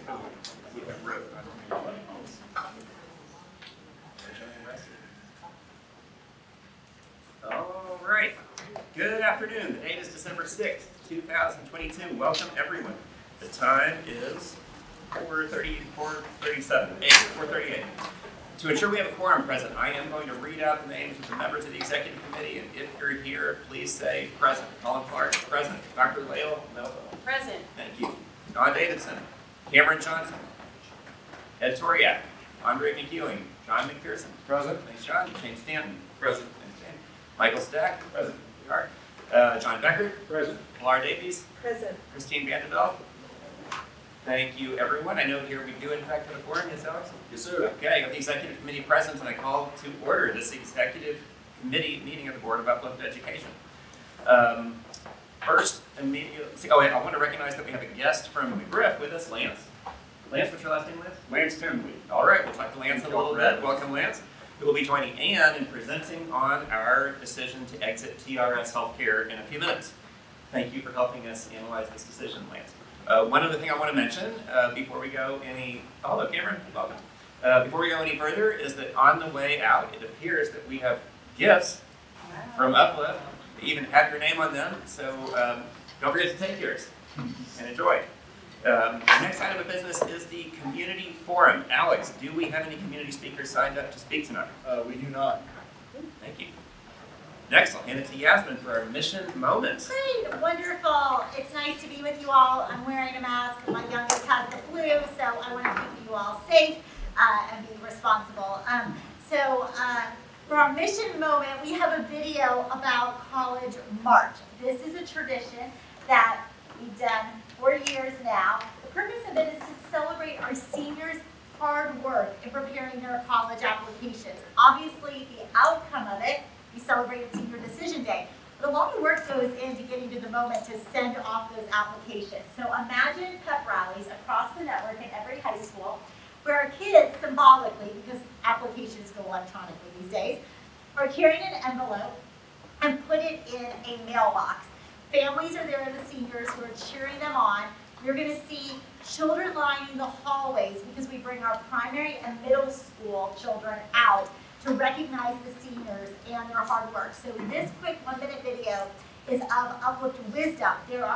All right. Good afternoon. The date is December 6th, 2022. Welcome, everyone. The time is 4:38. To ensure we have a quorum present, I am going to read out the names of the members of the Executive Committee, and if you're here, please say present. Colin Clark, present. Dr. Lael Melville. Present. Thank you. Don Davidson. Cameron Johnson. Ed Toriak. Andre McEwing. John McPherson. Present. Thanks, John. Shane Stanton. Present. Thanks, Shane. Michael Stack. Present. John Becker. Present. Laura Davies. Present. Christine Vanderbilt. Thank you, everyone. I know here we do, in fact, have a quorum. Yes, Alex? Yes, sir. Okay, I have the Executive Committee present, and I call to order this Executive Committee meeting of the Board of Uplift Education. First, immediately, I want to recognize that we have a guest from McGriff with us, Lance. Lance, what's your last name, Lance? Lance Tinley. All right, we'll talk to Lance in a little bit. Welcome, Lance. Who will be joining Ann in presenting on our decision to exit TRS Healthcare in a few minutes. Thank you for helping us analyze this decision, Lance. One other thing I want to mention before we go hello Cameron, welcome. Before we go any further is that on the way out, it appears that we have gifts from Uplift that even have your name on them, so don't forget to take yours and enjoy. The next item of business is the community forum. Alex, do we have any community speakers signed up to speak tonight? We do not. Thank you. Next, I'll hand it to Yasmin for our mission moments. Great, wonderful. It's nice to be with you all. I'm wearing a mask. My youngest has the flu, so I want to keep you all safe and be responsible. For our mission moment, we have a video about College March. This is a tradition that we've done for years now. The purpose of it is to celebrate our seniors' hard work in preparing their college applications. Obviously, the outcome of it, we celebrated Senior Decision Day, but a lot of work goes into getting to the moment to send off those applications. So imagine pep rallies across the network in every high school where our kids symbolically, because applications go electronically these days, are carrying an envelope and put it in a mailbox. Families are there, the seniors who are cheering them on. You're going to see children lining the hallways because we bring our primary and middle school children out to recognize the seniors and their hard work. So this quick 1-minute video is of Uplift Wisdom. They're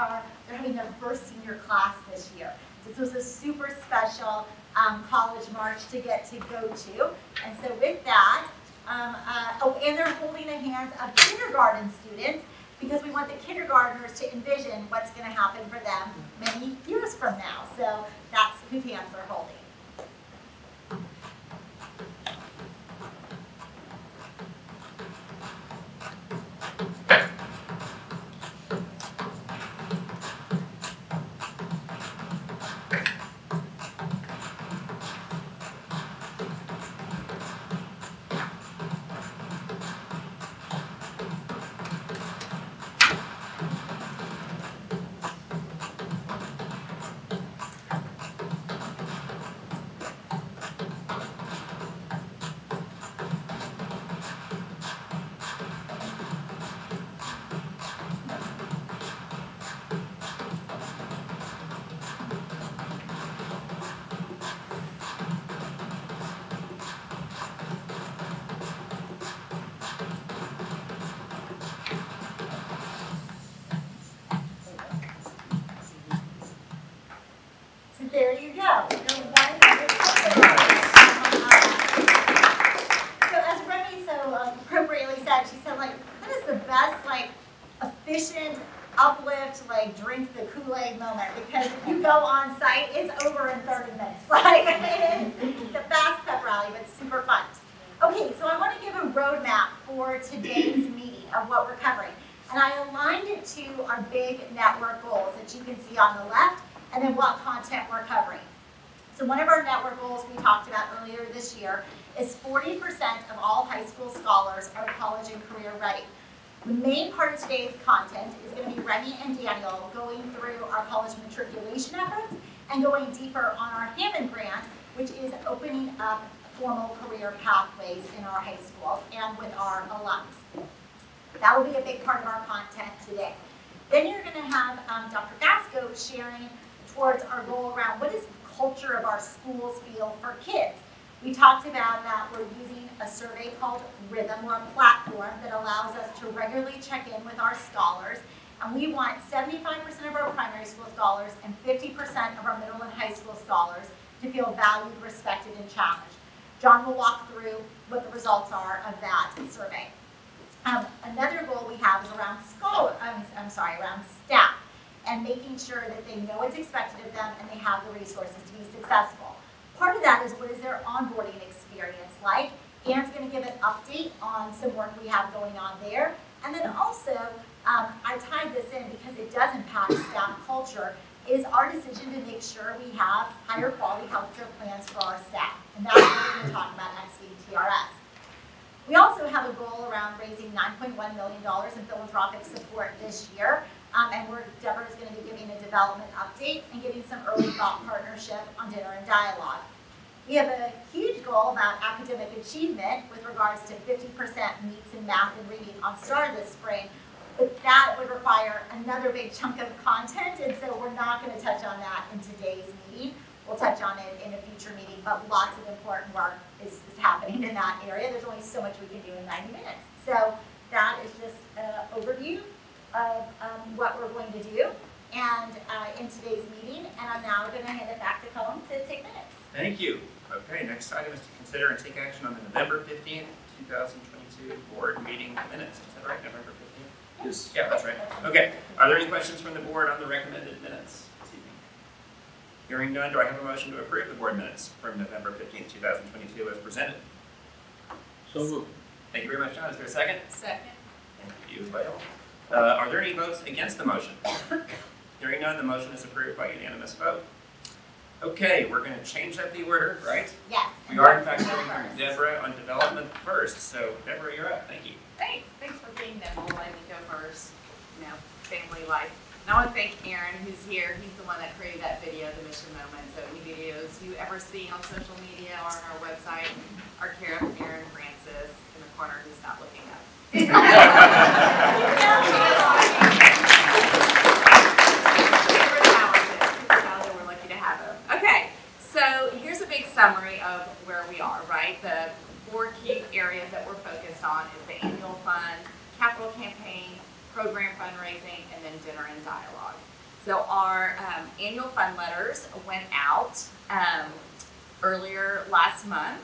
having their first senior class this year. This was a super special college march to get to go to. And so with that, and they're holding the hands of kindergarten students because we want the kindergartners to envision what's going to happen for them many years from now. So that's whose hands they're holding. There you go. So as Remy so appropriately said, she said, like, that is the best, efficient Uplift, drink the Kool-Aid moment, because if you go on site, it's over in 30 minutes. It's a fast pep rally, but super fun. Okay, so I want to give a roadmap for today's meeting of what we're covering. And I aligned it to our big network goals that you can see on the left, and then what content we're covering. So one of our network goals we talked about earlier this year is 40% of all high school scholars are college and career ready. The main part of today's content is going to be Remy and Daniel going through our college matriculation efforts and going deeper on our Hammond grant, which is opening up formal career pathways in our high schools and with our alums. That will be a big part of our content today. Then you're going to have Dr. Gasco sharing towards our goal around what does culture of our schools feel for kids. We talked about that we're using a survey called Rhythm, or a platform that allows us to regularly check in with our scholars. And we want 75% of our primary school scholars and 50% of our middle and high school scholars to feel valued, respected, and challenged. John will walk through what the results are of that survey. Another goal we have is around around staff, and making sure that they know what's expected of them and they have the resources to be successful. Part of that is, what is their onboarding experience like? Anne's going to give an update on some work we have going on there. And then also, I tied this in because it does impact staff culture, is our decision to make sure we have higher quality healthcare plans for our staff. And that's what we're going to talk about exiting TRS. We also have a goal around raising $9.1 million in philanthropic support this year. And Deborah is going to be giving a development update and giving some early thought partnership on dinner and dialogue. We have a huge goal about academic achievement with regards to 50% meets in math and reading on STAR this spring. But that would require another big chunk of content, and so we're not going to touch on that in today's meeting. We'll touch on it in a future meeting, but lots of important work is happening in that area. There's only so much we can do in 90 minutes. So that is just an overview of what we're going to do and in today's meeting. And I'm now going to hand it back to Colin to take minutes. Thank you. Okay, next item is to consider and take action on the November 15th, 2022 board meeting minutes. Is that right, November 15th? Yes. Yeah, that's right. Okay, are there any questions from the board on the recommended minutes this evening? Hearing none, do I have a motion to approve the board minutes from November 15th, 2022 as presented? So moved. Thank you very much, John. Is there a second? Second. Thank you, Lael. Are there any votes against the motion? Hearing none, the motion is approved by unanimous vote. Okay, we're going to change up the order, right? Yes. We are in fact having from Deborah on development first. So Deborah, you're up. Thank you. Thanks for being nimble, letting me go first. You know, family life. And I want to thank Aaron, who's here. He's the one that created that video, the mission moment. So any videos you ever see on social media or on our website are care of Aaron Francis in the corner who's not looking up. We're lucky to have him. Okay, so here's a big summary of where we are, right? The 4 key areas that we're focused on is the annual fund, capital campaign, program fundraising, and then dinner and dialogue. So our annual fund letters went out earlier last month,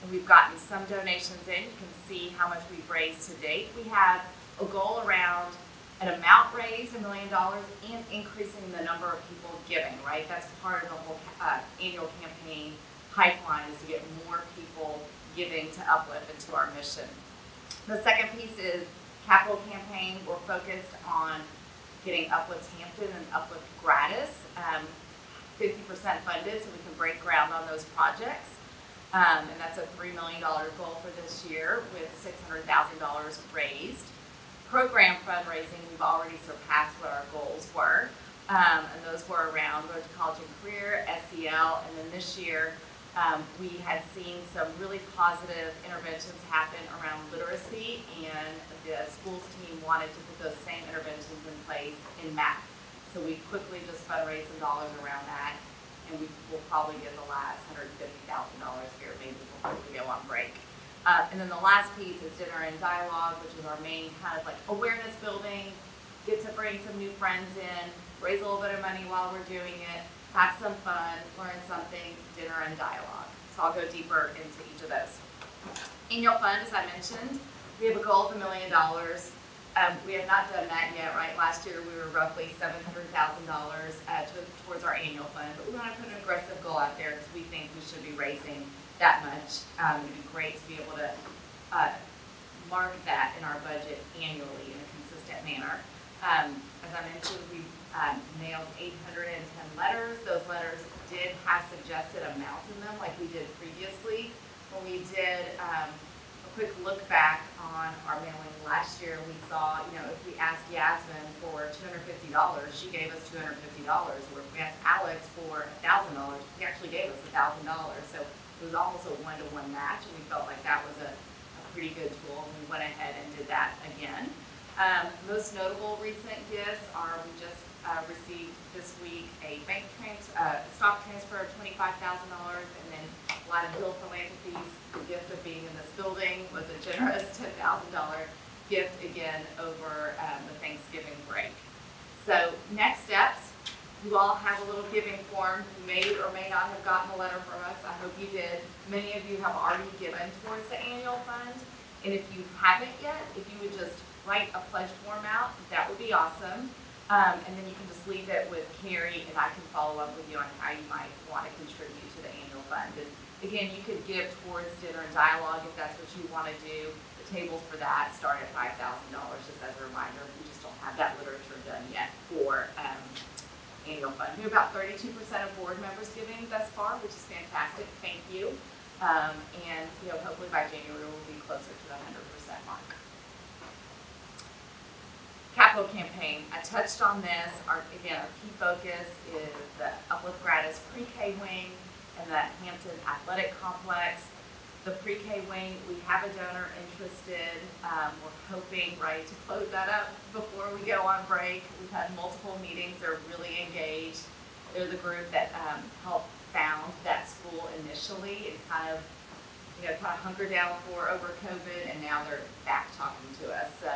and we've gotten some donations in. You can see how much we've raised to date. We have a goal around an amount raised, $1 million, and increasing the number of people giving, right? That's part of the whole annual campaign pipeline, is to get more people giving to Uplift and to our mission. The second piece is capital campaign. We're focused on getting Uplift Hampton and Uplift Gratis 50% funded so we can break ground on those projects. And that's a $3 million goal for this year with $600,000 raised. Program fundraising, we've already surpassed what our goals were. And those were around Road to College and Career, SEL, and then this year we had seen some really positive interventions happen around literacy, and the schools team wanted to put those same interventions in place in math. So we quickly just fundraised some dollars around that, and we will probably get the last $150,000 here, maybe before we go on break. And then the last piece is dinner and dialogue, which is our main kind of like awareness building, get to bring some new friends in, raise a little bit of money while we're doing it, have some fun, learn something, dinner and dialogue. So I'll go deeper into each of those. Annual fund, as I mentioned, we have a goal of $1 million. We have not done that yet, right? Last year we were roughly $700,000 towards our annual fund, but we want to put an aggressive goal out there because we think we should be raising that much. It would be great to be able to mark that in our budget annually in a consistent manner. As I mentioned, we mailed 810 letters. Those letters did have suggested amounts in them like we did previously. When we did a quick look back on our mailing last year, we saw, you know, if we asked Yasmin for $250, she gave us $250. Or if we asked Alex for $1,000, he actually gave us $1,000. So it was almost a one-to-one match, and we felt like that was a pretty good tool, and we went ahead and did that again. Most notable recent gifts are we just received this week a stock transfer of $25,000, and then Latin Hill Philanthropies, the gift of being in this building, was a generous $10,000 gift again over the Thanksgiving break. So next steps, you all have a little giving form. You may or may not have gotten a letter from us. I hope you did. Many of you have already given towards the annual fund. And if you haven't yet, if you would just write a pledge form out, that would be awesome. And then you can just leave it with Carrie, and I can follow up with you on how you might want to contribute to the annual fund. And again, you could give towards dinner and dialogue if that's what you want to do. The tables for that start at $5,000, just as a reminder. We just don't have that literature done yet for annual fund. We have about 32% of board members giving thus far, which is fantastic. Thank you. And hopefully by January we'll be closer to the 100% mark. Capital campaign. I touched on this. Our key focus is the Uplift Gratis Pre-K wing and the Hampton Athletic Complex. The Pre-K wing, we have a donor interested. We're hoping, to close that up before we go on break. We've had multiple meetings. They're really engaged. They're the group that helped found that school initially and kind of hunkered down for over COVID, and now they're back talking to us. So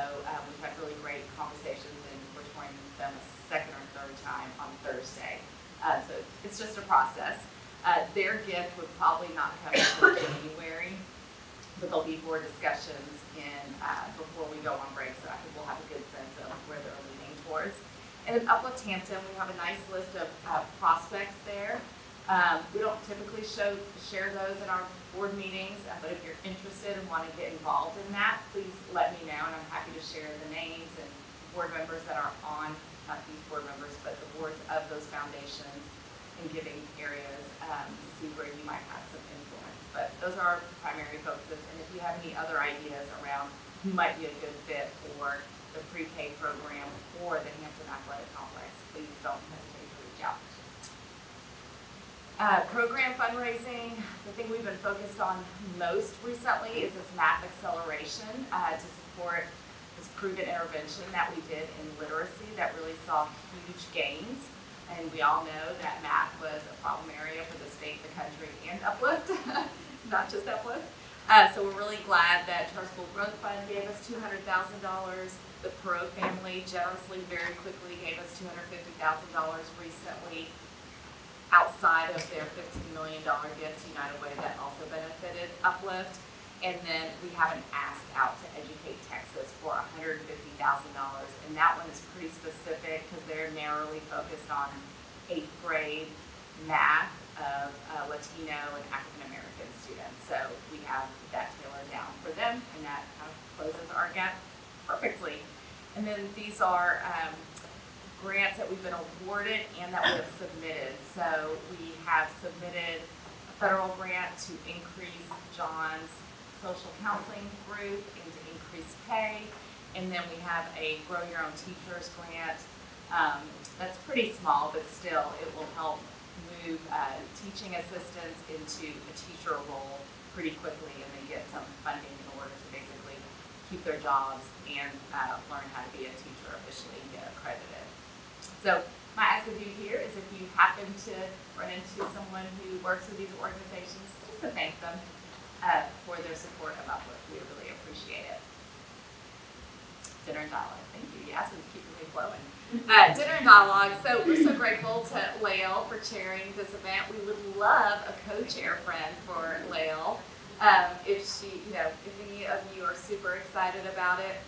we've had really great conversations, and we're touring them a second or third time on Thursday. So it's just a process. Their gift would probably not come until January, but there'll be more discussions before we go on break, so I think we'll have a good sense of where they're leaning towards. And then Uplift Hampton, we have a nice list of prospects there. We don't typically share those in our board meetings, but if you're interested and want to get involved in that, please let me know, and I'm happy to share the names and board members that are on, not these board members, but the boards of those foundations and giving areas to see where you might have some influence. But those are our primary focuses, and if you have any other ideas around who might be a good fit for the pre-K program or the Hampton Athletic Complex, please don't hesitate to reach out. Program fundraising, the thing we've been focused on most recently is this math acceleration to support this proven intervention that we did in literacy that really saw huge gains. And we all know that math was a problem area for the state, the country, and Uplift, not just Uplift. So we're really glad that Charter School Growth Fund gave us $200,000. The Perot family generously, very quickly gave us $250,000 recently. Outside of their $15 million gift to United Way that also benefited Uplift. And then we have an ask out to Educate Texas for $150,000. And that one is pretty specific because they're narrowly focused on 8th grade math of Latino and African American students. So we have that tailored down for them, and that kind of closes our gap perfectly. And then these are grants that we've been awarded and that we have submitted. So we have submitted a federal grant to increase John's social counseling group and to increase pay. And then we have a Grow Your Own Teachers grant. That's pretty small, but still it will help move teaching assistants into a teacher role pretty quickly, and they get some funding in order to basically keep their jobs and learn how to be a teacher officially and get accredited. So my ask of you here is if you happen to run into someone who works with these organizations, just to thank them for their support of Uplift. We really appreciate it. Dinner and dialogue. Thank you. Yasmin's keeping me flowing. Dinner and dialogue. So we're so grateful to Lael for chairing this event. We would love a co-chair friend for Lael. If any of you are super excited about it.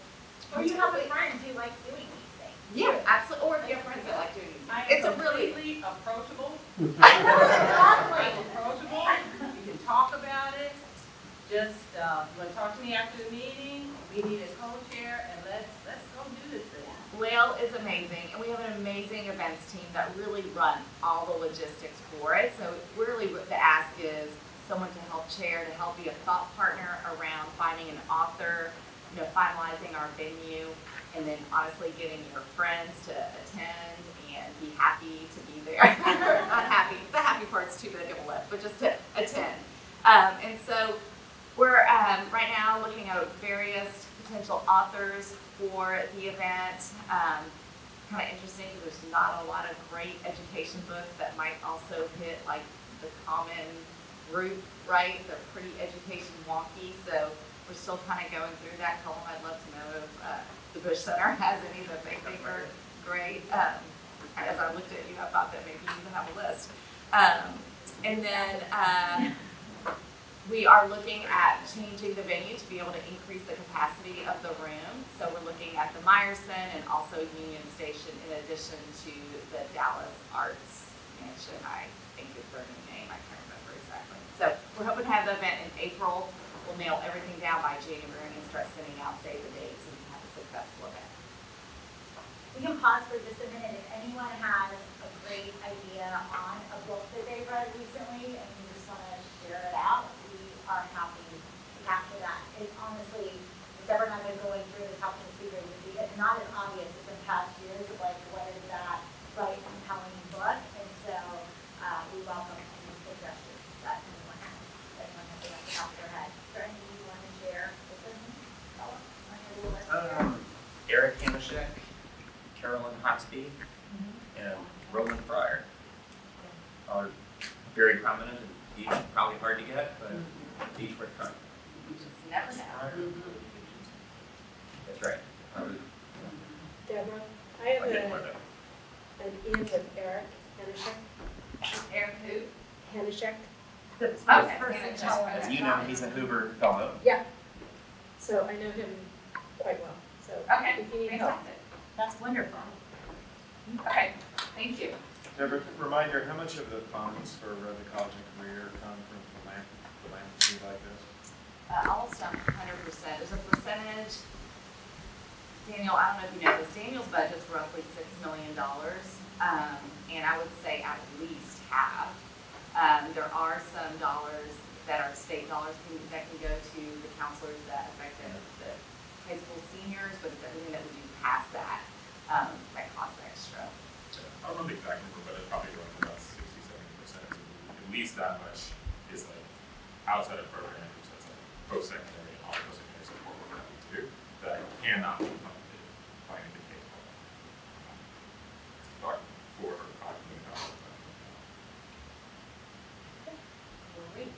Or you have a friend who likes doing these things. Yeah, absolutely. Or if you have friends that like doing these things. It's a really approachable. Lovely. Approachable. You can talk about it. Just you want to talk to me after the meeting. We need a co-chair, and let's go do this thing. Lael is amazing, and we have an amazing events team that really run all the logistics for it. So really what the ask is someone to help chair, to help be a thought partner around finding an author, finalizing our venue, and then honestly getting your friends to attend and be happy to be there. Not happy, the happy part's too big of a lift, but just to attend. And so we're right now looking at various potential authors for the event. Kind of interesting because there's not a lot of great education books that might also hit like the common group, right? They're pretty education wonky, so we're still kind of going through that. Colin, I'd love to know if the Bush Center has any that they think are great. As I looked at you, I thought that maybe you would have a list. And then we are looking at changing the venue to be able to increase the capacity of the room. So we're looking at the Meyerson and also Union Station in addition to the Dallas Arts Mansion, I think is their new name. I can't remember exactly. So we're hoping to have the event in April. We'll nail everything down by January and start sending out save the dates so we can have a successful event. We can pause for just a minute. If anyone has a great idea on a book that they've read recently and you just want to share it out, we are happy to capture that. It honestly, it's ever not been going through the top of the secret agency. It's not as obvious as in past years of like what is that right compelling book. And so we welcome any suggestions that anyone has. Anyone has off the top of their head. Is there anything you want to share with them? On your list? Eric Hanishek, Carolyn Hoxby, and Roland Fryer are very prominent and each probably hard to get, but each worth trying. You just never know. That's right. Deborah, I have I get more though. an in with Eric Hanishek. Eric who? Hanishek. The Okay, spokesperson. Hanishek. As you know, he's a Hoover fellow. Yeah. So I know him quite well. So Okay, if you need help. fantastic. That's wonderful. Okay, thank you. Deborah, reminder, how much of the funds for the college and career come from philanthropy like this? Almost 100%. There's a percentage. Daniel, I don't know if you know this. Daniel's budget's roughly $6 million, and I would say at least half. There are some dollars that are state dollars that can go to the counselors that affect the high school seniors, but it's everything that we do past that that costs extra. I don't know the exact number, but it's probably around about 60–70%. At least that much is like outside of programs, that's like post-secondary and all post-secondary support we're going to do that cannot be funded by any K-12. But for $5 million. Great.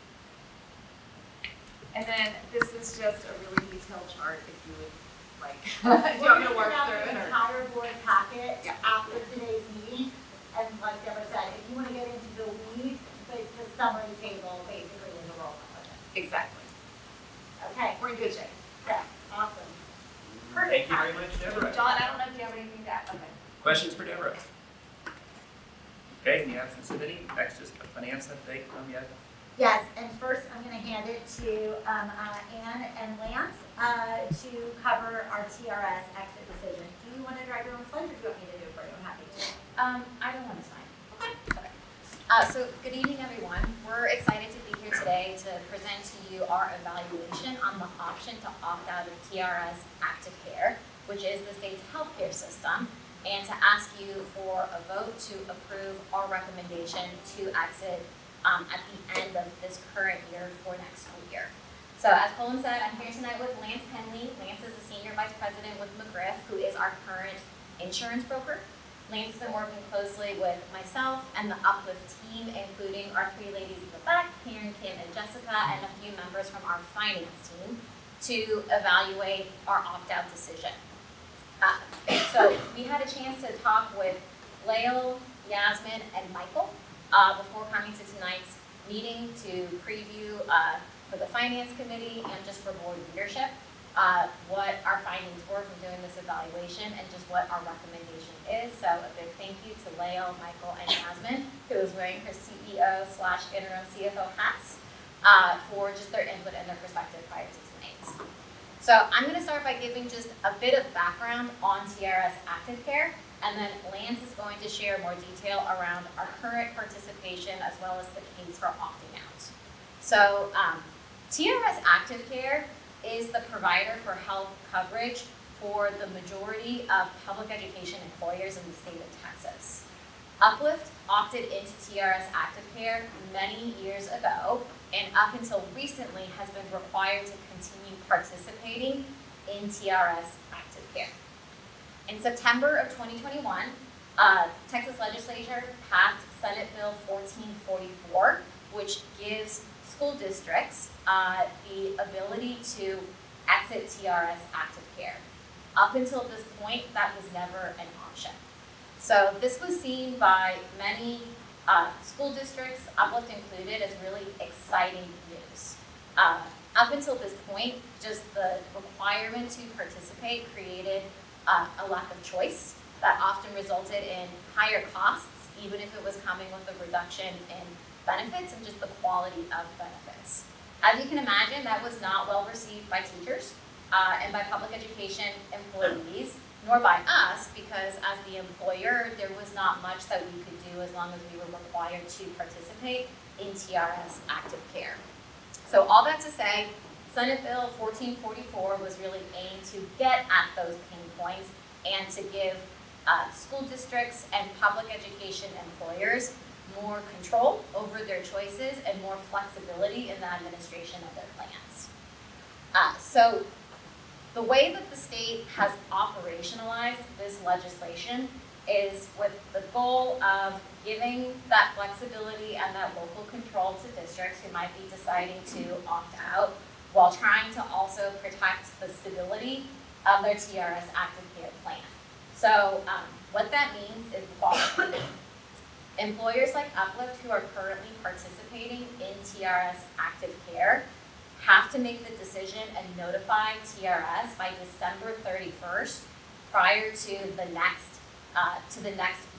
And then this is just a really detailed chart if you would like. Do you want me to work through it? The Or? entire board packet Yeah. after today's meeting, and like Deborah said, if you want to get into the weeds, the summary table basically is a roll call. Exactly. Okay, We're in good shape. yeah, awesome. Thank you very much, Deborah. John, I don't know if you have anything to add. Okay. Questions for Deborah? Okay, in the absence of any, next is a finance update from you. Yes, and first I'm going to hand it to Ann and Lance to cover our TRS exit decision. Do you want to drag your own slides or do you want me to do it for you? I'm happy to. Either one is fine. Okay. So good evening, everyone. We're excited to be here today to present to you our evaluation on the option to opt out of TRS Active Care, which is the state's healthcare system, and to ask you for a vote to approve our recommendation to exit at the end of this current year for next school year. So as Colin said, I'm here tonight with Lance Penley. Lance is the Senior Vice President with McGriff, who is our current insurance broker. Lance has been working closely with myself and the Uplift team, including our three ladies in the back, Karen, Kim, and Jessica, and a few members from our finance team to evaluate our opt-out decision. So we had a chance to talk with Lael, Yasmin, and Michael before coming to tonight's meeting to preview for the finance committee and just for board leadership what our findings were from doing this evaluation and just what our recommendation is. So a big thank you to Lael, Michael, and Yasmin, who is wearing her CEO/interim CFO hats for just their input and their perspective prior to tonight's. So I'm going to start by giving just a bit of background on TRS Active Care, and then Lance is going to share more detail around our current participation as well as the case for opting out. So TRS Active Care is the provider for health coverage for the majority of public education employers in the state of Texas. Uplift opted into TRS Active Care many years ago, and up until recently has been required to continue participating in TRS active care. In September of 2021, Texas legislature passed Senate Bill 1444, which gives school districts the ability to exit TRS active care. Up until this point, that was never an option. So this was seen by many school districts, Uplift included, as really exciting news. Up until this point, just the requirement to participate created a lack of choice that often resulted in higher costs, even if it was coming with a reduction in benefits and just the quality of benefits. As you can imagine, that was not well received by teachers and by public education employees, nor by us, because as the employer, there was not much that we could do as long as we were required to participate in TRS active care. So all that to say, Senate Bill 1444 was really aimed to get at those pain points and to give school districts and public education employers more control over their choices and more flexibility in the administration of their plans. So the way that the state has operationalized this legislation is with the goal of giving that flexibility and that local control to districts who might be deciding to opt out, while trying to also protect the stability of their TRS active care plan. So what that means is the following. Employers like Uplift who are currently participating in TRS active care have to make the decision and notify TRS by December 31st prior to the next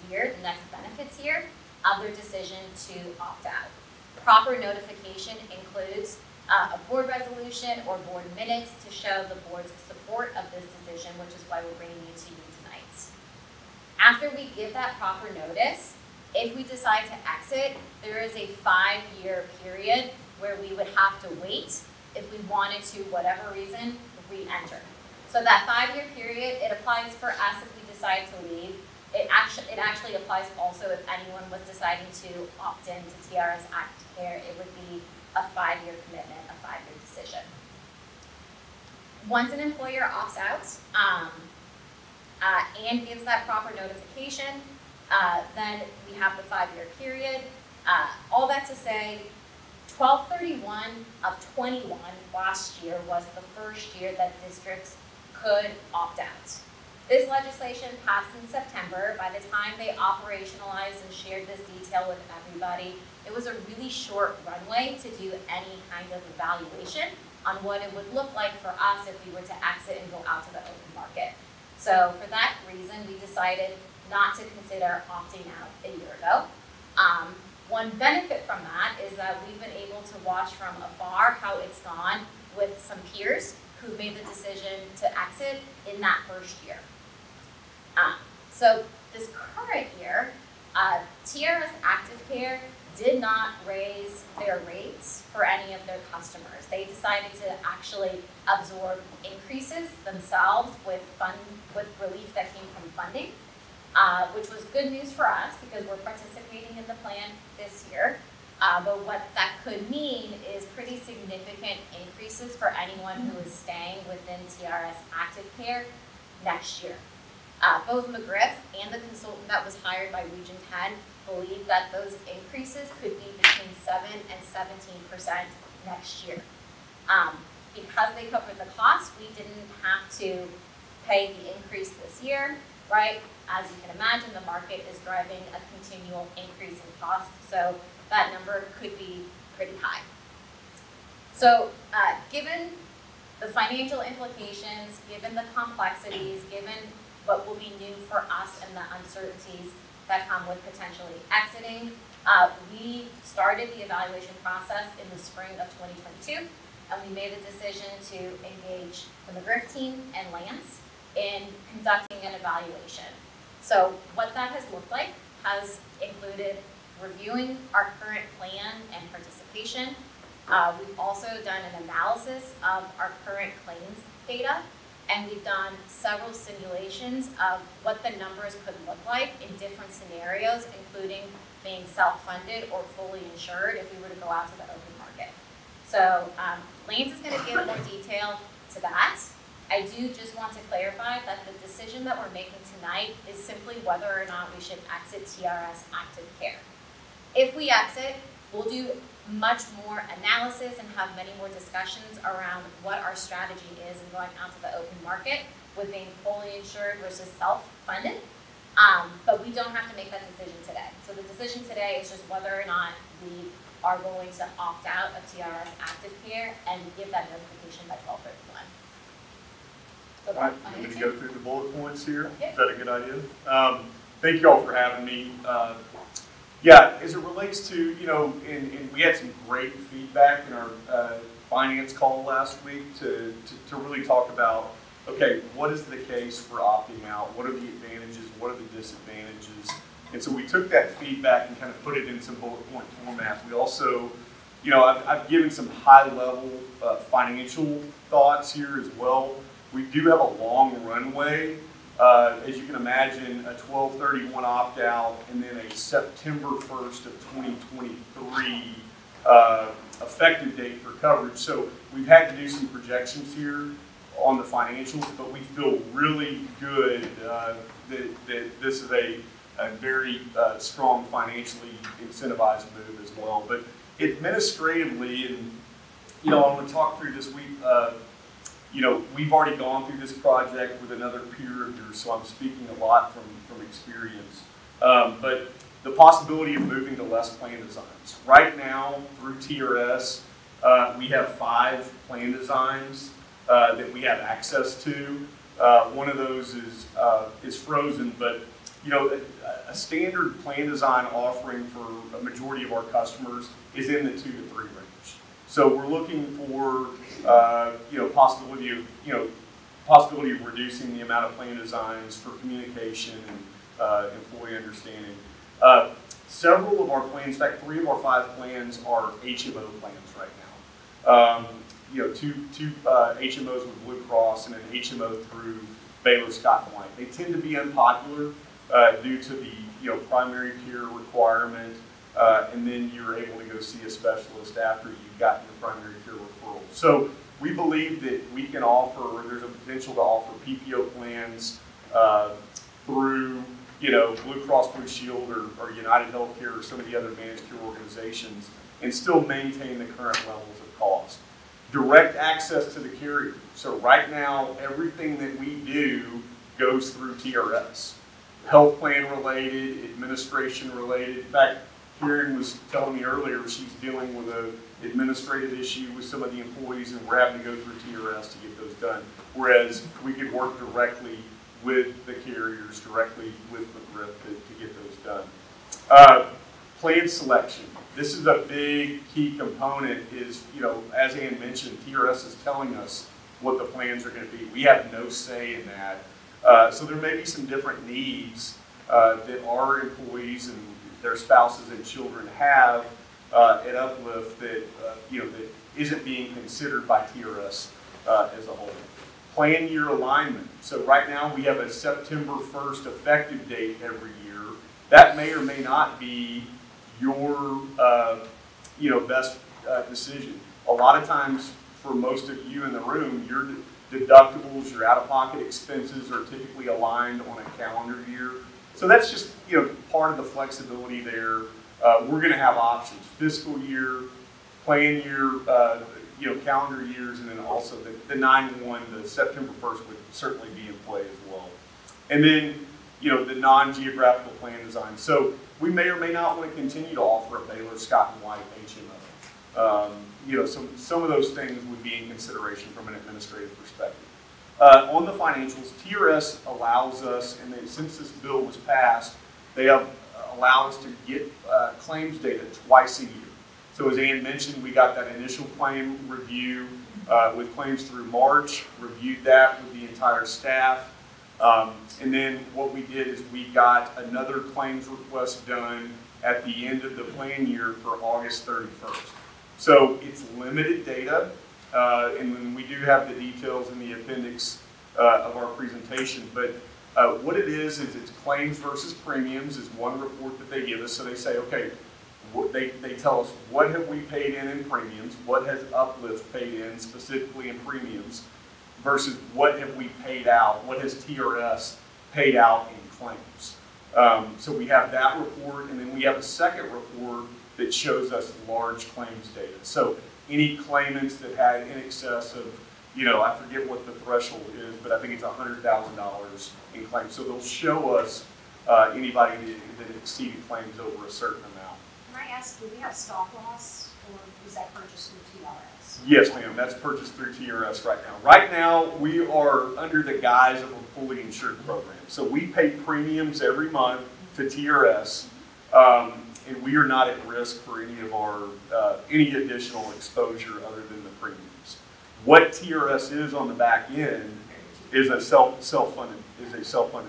year, the next benefits year, of their decision to opt out. Proper notification includes a board resolution or board minutes to show the board's support of this decision, which is why we're bringing it to you tonight. After we give that proper notice, if we decide to exit, there is a 5-year period where we would have to wait if we wanted to, whatever reason, re-enter. So that 5-year period, it applies for us if we decide to leave. It actually applies also if anyone was deciding to opt into TRS active care. It would be a 5-year commitment, a 5-year decision. Once an employer opts out and gives that proper notification, then we have the 5-year period. All that to say, 12/31 of 21 last year was the first year that districts could opt out. This legislation passed in September. By the time they operationalized and shared this detail with everybody, it was a really short runway to do any kind of evaluation on what it would look like for us if we were to exit and go out to the open market. So for that reason, we decided not to consider opting out a year ago. One benefit from that is that we've been able to watch from afar how it's gone with some peers who made the decision to exit in that first year. So this current year, TRS Active Care did not raise their rates for any of their customers. They decided to actually absorb increases themselves with relief that came from funding. Which was good news for us because we're participating in the plan this year. But what that could mean is pretty significant increases for anyone who is staying within TRS Active Care next year. Both McGriff and the consultant that was hired by Region 10 believe that those increases could be between 7 and 17% next year. Because they covered the cost, we didn't have to pay the increase this year, right? As you can imagine, the market is driving a continual increase in cost, so that number could be pretty high. So given the financial implications, given the complexities, given what will be new for us and the uncertainties that come with potentially exiting, we started the evaluation process in the spring of 2022, and we made the decision to engage the McGriff team and Lance in conducting an evaluation. So what that has looked like has included reviewing our current plan and participation. We've also done an analysis of our current claims data, and we've done several simulations of what the numbers could look like in different scenarios, including being self-funded or fully insured if we were to go out to the open market. So Lance is going to give more detail to that. I do just want to clarify that the decision that we're making tonight is simply whether or not we should exit TRS active care. If we exit, we'll do much more analysis and have many more discussions around what our strategy is in going out to the open market with being fully insured versus self-funded. But we don't have to make that decision today. So the decision today is just whether or not we are going to opt out of TRS active care and give that notification by 12/31. All right, I'm going to go through the bullet points here. Okay. Is that a good idea? Thank you all for having me. Yeah, as it relates to, you know, and we had some great feedback in our finance call last week to really talk about, okay, what is the case for opting out? What are the advantages? What are the disadvantages? And so we took that feedback and kind of put it in some bullet point format. We also, you know, I've given some high-level financial thoughts here as well. We do have a long runway. As you can imagine, a 12/31 opt-out and then a September 1st of 2023 effective date for coverage. So we've had to do some projections here on the financials, but we feel really good that this is a very strong financially incentivized move as well. But administratively, and you know, I'm going to talk through this week. You know, we've already gone through this project with another peer reviewer, so I'm speaking a lot from experience. But the possibility of moving to less plan designs. Right now, through TRS, we have 5 plan designs that we have access to. One of those is frozen, but you know, a standard plan design offering for a majority of our customers is in the 2 to 3 range. So we're looking for you know, possibility of reducing the amount of plan designs for communication and employee understanding. Several of our plans, in fact, 3 of our 5 plans are HMO plans right now. You know, two HMOs with Blue Cross and an HMO through Baylor Scott & White. They tend to be unpopular due to the primary care requirement, and then you're able to go see a specialist after you've gotten your primary care referral. So we believe that we can offer, or there's a potential to offer PPO plans through Blue Cross Blue Shield or United Healthcare or some of the other managed care organizations and still maintain the current levels of cost. Direct access to the carrier. So right now, everything that we do goes through TRS. Health plan related, administration related. In fact, Karen was telling me earlier she's dealing with an administrative issue with some of the employees and we're having to go through TRS to get those done. Whereas we could work directly with the carriers, directly with McGriff to get those done. Plan selection. This is a big key component is, as Ann mentioned, TRS is telling us what the plans are going to be. We have no say in that. So there may be some different needs that our employees and their spouses and children have at Uplift that, that isn't being considered by TRS as a whole. Plan year alignment. So right now we have a September 1st effective date every year. That may or may not be your best decision. A lot of times for most of you in the room, your deductibles, your out-of-pocket expenses are typically aligned on a calendar year. So that's just part of the flexibility there. We're going to have options: fiscal year, plan year, calendar years, and then also the 9/1, the September 1st would certainly be in play as well. And then the non-geographical plan design. So we may or may not want to continue to offer a Baylor Scott & White HMO. Some of those things would be in consideration from an administrative perspective. On the financials, TRS allows us, and since this bill was passed, they have allowed us to get claims data twice a year. So as Ann mentioned, we got that initial claim review with claims through March, reviewed that with the entire staff. And then what we did is we got another claims request done at the end of the plan year for August 31st. So it's limited data, and then we do have the details in the appendix of our presentation. But what it is it's claims versus premiums is one report that they give us. So they say, okay, they tell us what have we paid in premiums, what has Uplift paid in specifically in premiums. versus what have we paid out, what has TRS paid out in claims. So we have that report, and then we have a second report that shows us large claims data. So any claimants that had in excess of, I forget what the threshold is, but I think it's $100,000 in claims. So they'll show us anybody that exceeded claims over a certain amount. Can I ask, do we have stop loss, or is that purchased through TRS? Yes, ma'am. That's purchased through TRS right now. Right now, we are under the guise of a fully insured program. So we pay premiums every month to TRS, and we are not at risk for any of our any additional exposure other than the premiums. What TRS is on the back end is a self-funded health plan.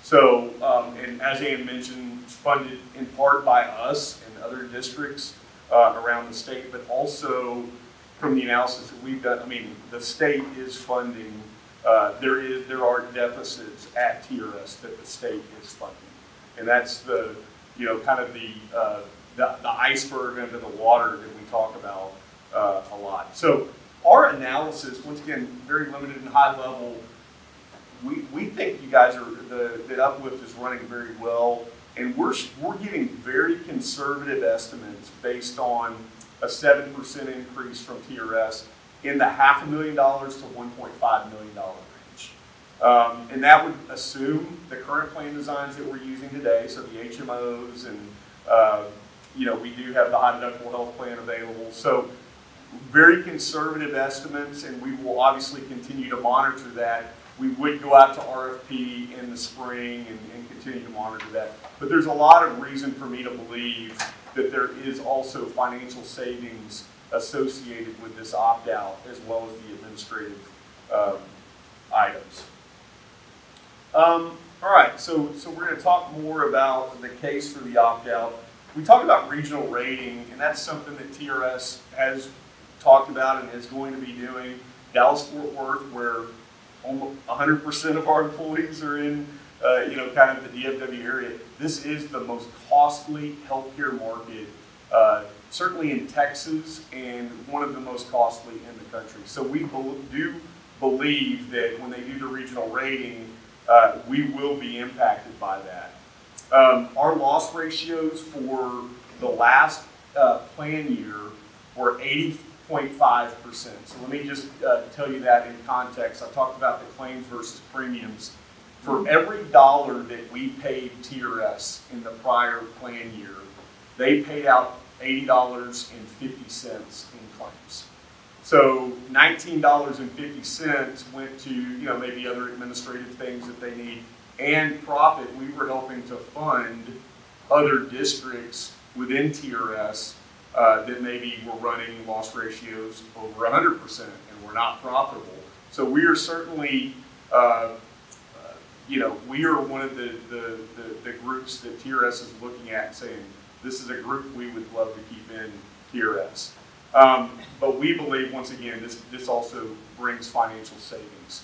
So, and as Ann mentioned, it's funded in part by us and other districts around the state, but also from the analysis that we've done, the state is funding. There are deficits at TRS that the state is funding, and that's the kind of the iceberg under the water that we talk about a lot. So our analysis, once again, very limited and high level. We think you guys are the Uplift is running very well, and we're getting very conservative estimates based on a 7% increase from TRS in the $500,000 to $1.5 million range, and that would assume the current plan designs that we're using today, so the HMOs, and we do have the high deductible health plan available. So very conservative estimates, and we will obviously continue to monitor that. We would go out to RFP in the spring and continue to monitor that. But there's a lot of reason for me to believe that there is also financial savings associated with this opt-out, as well as the administrative items. All right, so we're going to talk more about the case for the opt-out. We talked about regional rating, and that's something that TRS has talked about and is going to be doing. Dallas-Fort Worth, where almost 100% of our employees are in, kind of the DFW area. This is the most costly healthcare market, certainly in Texas, and one of the most costly in the country. So we do believe that when they do the regional rating, we will be impacted by that. Our loss ratios for the last plan year were 80.5%. So let me just tell you that in context. I talked about the claims versus premiums. For every dollar that we paid TRS in the prior plan year, they paid out $80.50 in claims. So $19.50 went to maybe other administrative things that they need, and profit. We were helping to fund other districts within TRS that maybe were running loss ratios over 100% and were not profitable. So we are certainly, we are one of the groups that TRS is looking at and saying, this is a group we would love to keep in TRS. But we believe, once again, this also brings financial savings.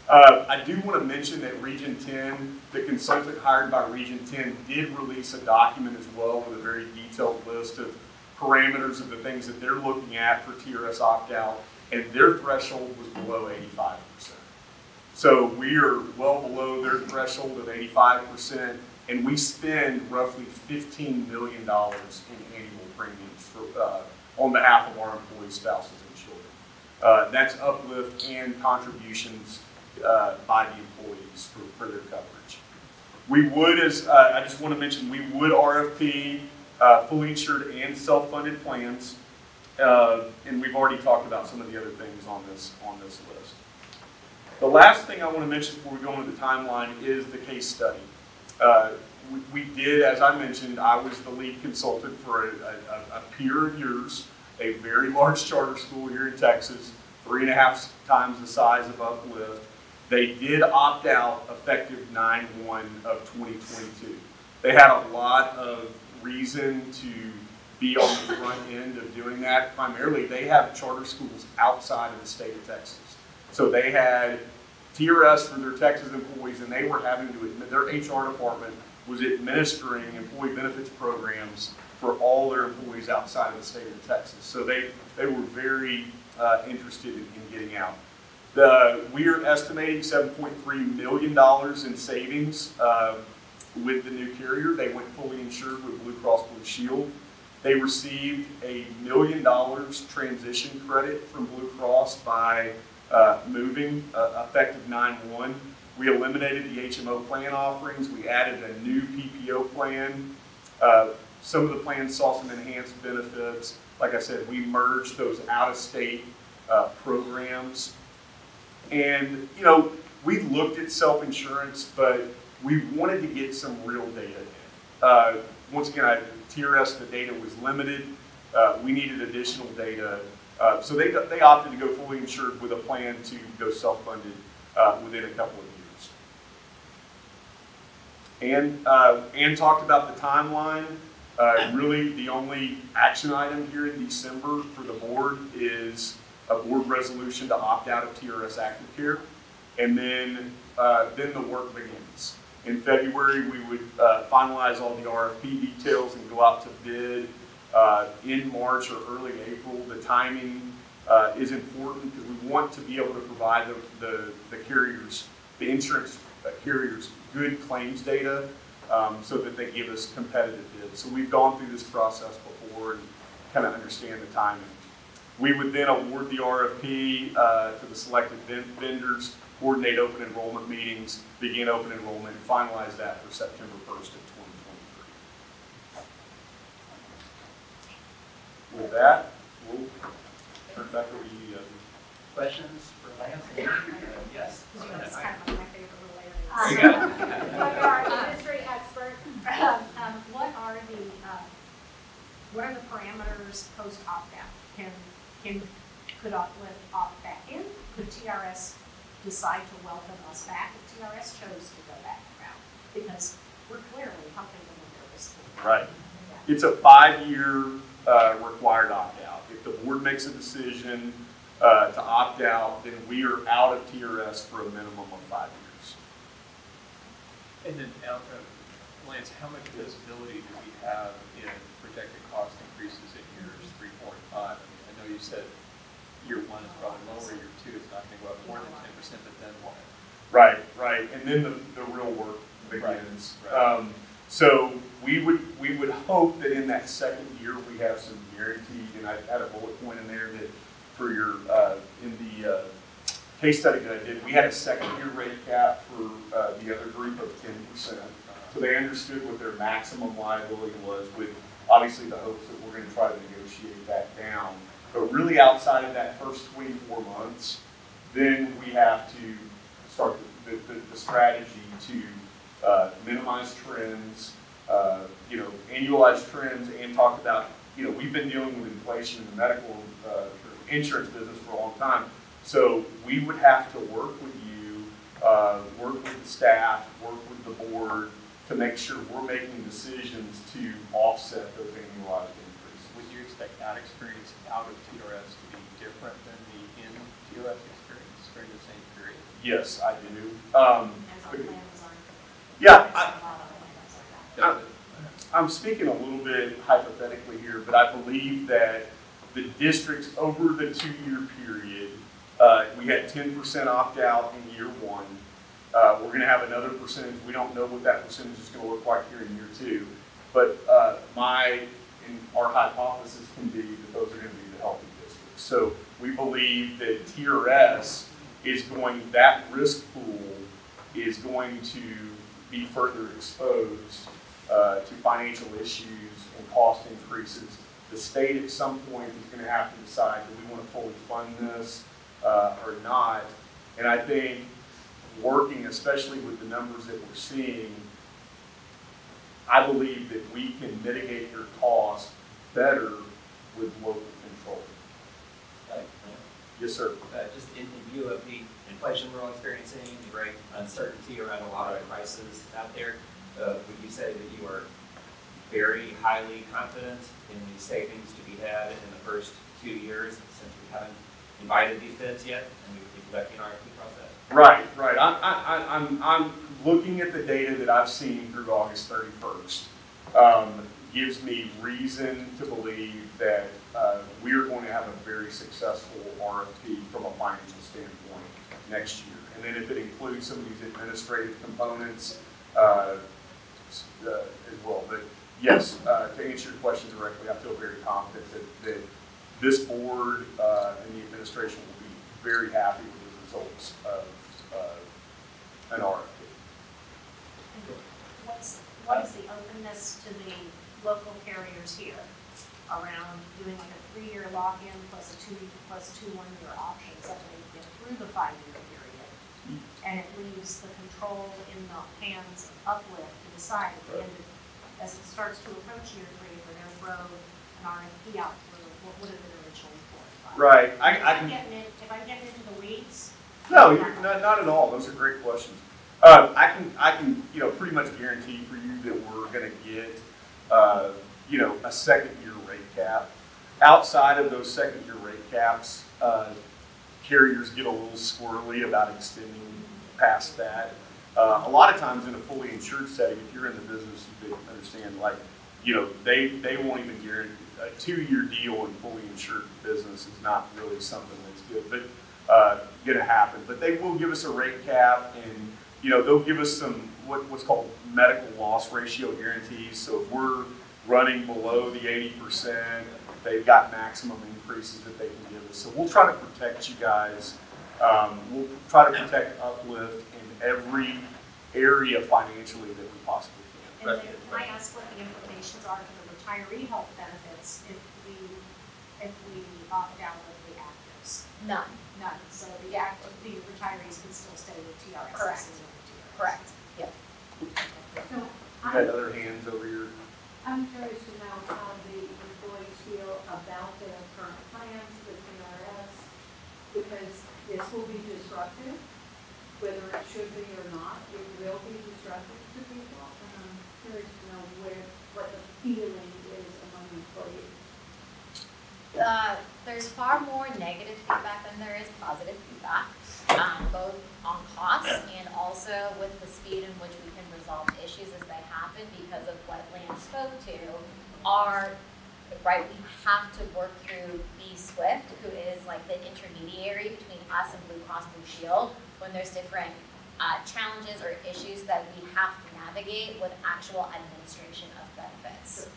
I do want to mention that Region 10, the consultant hired by Region 10, did release a document as well with a very detailed list of parameters of the things that they're looking at for TRS opt-out, and their threshold was below 85%. So we are well below their threshold of 85%, and we spend roughly $15 million in annual premiums for, on behalf of our employees, spouses, and children. That's Uplift and contributions by the employees for their coverage. We would, as I just want to mention, we would RFP fully insured and self-funded plans, and we've already talked about some of the other things on this list. The last thing I want to mention before we go into the timeline is the case study. We did, as I mentioned, I was the lead consultant for a peer of yours, a very large charter school here in Texas, 3.5 times the size of Uplift. They did opt out effective 9/1 of 2022. They had a lot of reason to be on the front end of doing that. Primarily, they have charter schools outside of the state of Texas. So they had TRS for their Texas employees, and they were having to, their HR department was administering employee benefits programs for all their employees outside of the state of Texas. So they were very interested in getting out. We are estimating $7.3 million in savings with the new carrier. They went fully insured with Blue Cross Blue Shield. They received $1 million transition credit from Blue Cross by moving effective 9/1. We eliminated the HMO plan offerings. We added a new PPO plan. Some of the plans saw some enhanced benefits. Like I said, we merged those out-of-state programs. And, you know, we looked at self-insurance, but we wanted to get some real data in. Once again, TRS, the data was limited. We needed additional data. So they opted to go fully insured with a plan to go self-funded within a couple of years. And talked about the timeline. Really, the only action item here in December for the board is a board resolution to opt out of TRS Active Care, and then the work begins. In February, we would finalize all the RFP details and go out to bid in March or early April. The timing is important because we want to be able to provide the carriers, the insurance carriers, good claims data so that they give us competitive bids. So we've gone through this process before and kind of understand the timing. We would then award the RFP to the selected vendors, coordinate open enrollment meetings, begin open enrollment, and finalize that for September 1st of 2023. With that, we'll turn it back over to you, Yasmin. Questions for Lance? Yes? It's kind of like my favorite little area. There you go. But our industry expert, what are the parameters post opt-out? Could Uplift opt back in? Could TRS decide to welcome us back if TRS chose to go that route? Because we're clearly helping them with their risk. Right. It's a 5-year required opt-out. If the board makes a decision to opt out, then we are out of TRS for a minimum of 5 years. And then, Lance, how much visibility do we have in projected cost increases in years 3, 4, and 5? I mean, I know you said year 1 is probably lower, year 2 is not going to go up more than 10%, but then what? Right. And then the real work begins. Right. So we would hope that in that second year we have some guaranteed, and I had a bullet point in there that for your in the case study that I did, we had a second year rate cap for the other group of 10%. So they understood what their maximum liability was, with obviously the hopes that we're going to try to negotiate that down. But really outside of that first 24 months, then we have to start the strategy to minimize trends, annualize trends, and talk about, we've been dealing with inflation in the medical insurance business for a long time. So we would have to work with you, work with the staff, work with the board to make sure we're making decisions to offset those annualized increases. Would you expect that experience out of TRS to be different than the in TRS experience during the same period? Yes, I do. I'm speaking a little bit hypothetically here, but I believe that the districts over the 2-year period, we had 10% opt-out in year 1. We're going to have another percentage. We don't know what that percentage is going to look like here in year 2. But our hypothesis can be that those are going to be the healthy districts. So we believe that TRS that risk pool is going to be further exposed to financial issues and cost increases. The state at some point is going to have to decide, do we want to fully fund this or not? And I think working, especially with the numbers that we're seeing, I believe that we can mitigate your cost better with local control. Yes, sir. Just in view of the inflation we're all experiencing, the great uncertainty around a lot of prices out there, would you say that you are very highly confident in the savings to be had in the first 2 years, since we haven't invited these bids yet and we would be conducting our RFP process? Right. I'm looking at the data that I've seen through August 31st. Gives me reason to believe that we're going to have a very successful RFP from a financial standpoint next year. And then if it includes some of these administrative components as well. But yes, to answer your question directly, I feel very confident that this board and the administration will be very happy with the results of an RFP. What is the openness to the local carriers here around doing like a 3-year lock-in plus 2 1-year options that they get through the 5-year period? And it leaves the control in the hands of Uplift to decide at the end of, as it starts to approach year 3, if they're going to throw an RFP out for what would have been originally for. Right. If I'm getting into the weeds. No, you're not at all. Those are great questions. I can pretty much guarantee for you that we're going to get a second-year rate cap. Outside of those second-year rate caps, carriers get a little squirrely about extending past that. A lot of times in a fully insured setting, if you're in the business, you understand, like, they won't even guarantee a 2-year deal in fully insured business is not really something that's good, but going to happen. But they will give us a rate cap, and they'll give us some what's called medical loss ratio guarantees. So if we're running below the 80%, they've got maximum increases that they can give us. So we'll try to protect you guys. We'll try to protect Uplift in every area financially that we possibly can. And then can I ask what the implications are for the retiree health benefits if we opt out of the actives? None. None. So the retirees can still stay with TRS. Correct. Correct. Yep. So You had other hands over here. I'm curious to know how the employees feel about their current plans with TRS, because this will be disruptive, whether it should be or not. It will be disruptive to people, and I'm curious to know what the feeling is among employees. There's far more negative feedback than there is positive feedback, both on costs and also with the speed in which we can resolve issues as they happen because of what Lance spoke to. We have to work through B Swift, who is like the intermediary between us and Blue Cross Blue Shield when there's different challenges or issues that we have to navigate with actual administration of benefits.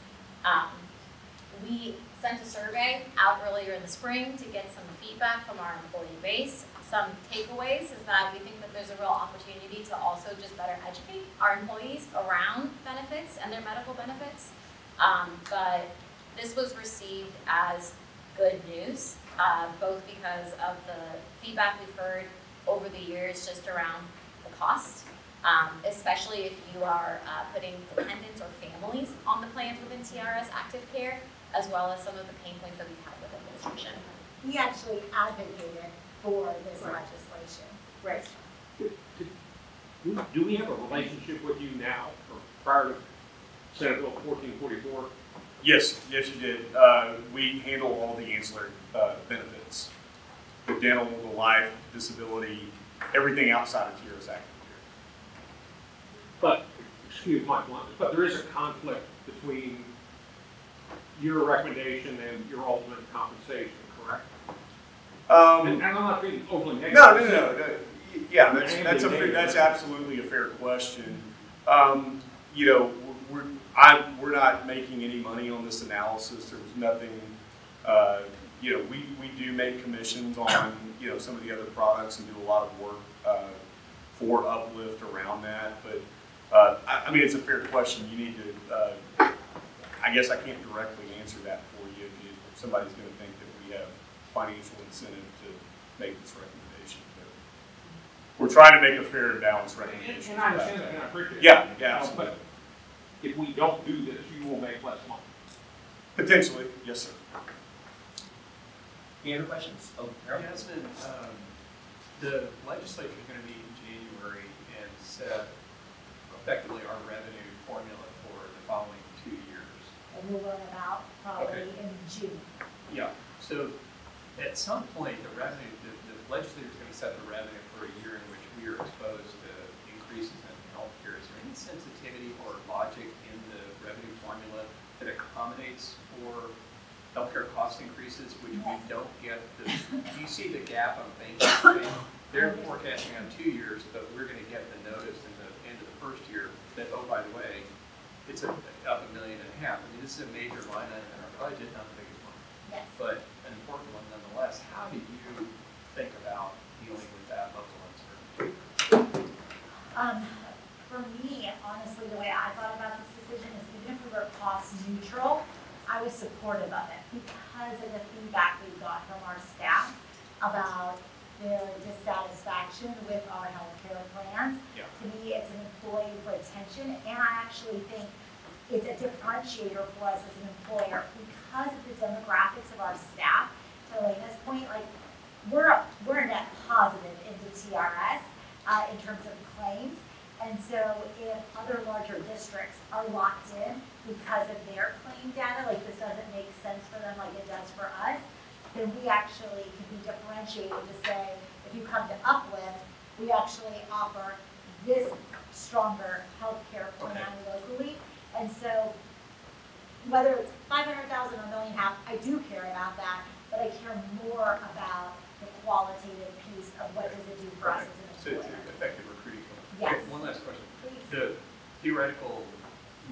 We sent a survey out earlier in the spring to get some feedback from our employee base. Some takeaways is that we think that there's a real opportunity to also just better educate our employees around benefits and their medical benefits. But this was received as good news, both because of the feedback we've heard over the years just around the cost, especially if you are putting dependents or families on the plans within TRS Active Care, as well as some of the pain points that we've had with administration. We actually advocated for this legislation. Right. Do we have a relationship with you now, or prior to Senate Bill 1444? Yes, you did. We handle all the ancillary benefits, the dental, the life, disability, everything outside of TRS Active Care. But, excuse my bluntness, but there is a conflict between your recommendation and your ultimate compensation, correct? And I'm not being overly negative. No. Yeah, that's absolutely a fair question. We're not making any money on this analysis. There was nothing. We do make commissions on some of the other products and do a lot of work for Uplift around that. But it's a fair question. You need to. I guess I can't directly answer that for you if somebody's going to think that we have financial incentive to make this recommendation. But we're trying to make a fair and balanced recommendation. And I understand that, and I appreciate that. Yeah, Absolutely. But if we don't do this, you will make less money. Potentially, yes, sir. Any other questions? Oh, Harold? Jasmine, the legislature is going to meet in January and set effectively our revenue formula for the following 2 years. And we'll run it out probably in June. Yeah. So at some point, the legislature is going to set the revenue for a year in which we are exposed to increases in healthcare. Is there any sensitivity or logic in the revenue formula that accommodates for healthcare cost increases, which we don't get? Do you see the gap on banking? they're forecasting on 2 years, but we're gonna get the notice in the end of the first year that, oh, by the way, it's up $1.5 million. I mean, this is a major line item in our budget, not the biggest one, Yes. but an important one nonetheless. How do you think about dealing with that level of uncertainty? For me, honestly, the way I thought about this decision is even if we were cost neutral, I was supportive of it because of the feedback we got from our staff about their dissatisfaction with our healthcare plans. Yeah. To me, it's an employee retention, and I actually think it's a differentiator for us as an employer because of the demographics of our staff. To Elena's point, like we're a net positive into TRS in terms of claims. And so if other larger districts are locked in because of their claim data, like this doesn't make sense for them like it does for us, then we actually can be differentiated to say, if you come to Uplift, we actually offer this stronger healthcare plan locally. And so whether it's 500,000 or $1.5 million, I do care about that, but I care more about the qualitative piece of what does it do for us as an So employer. it's effective recruiting. Yes. Okay, one last question. Please. The theoretical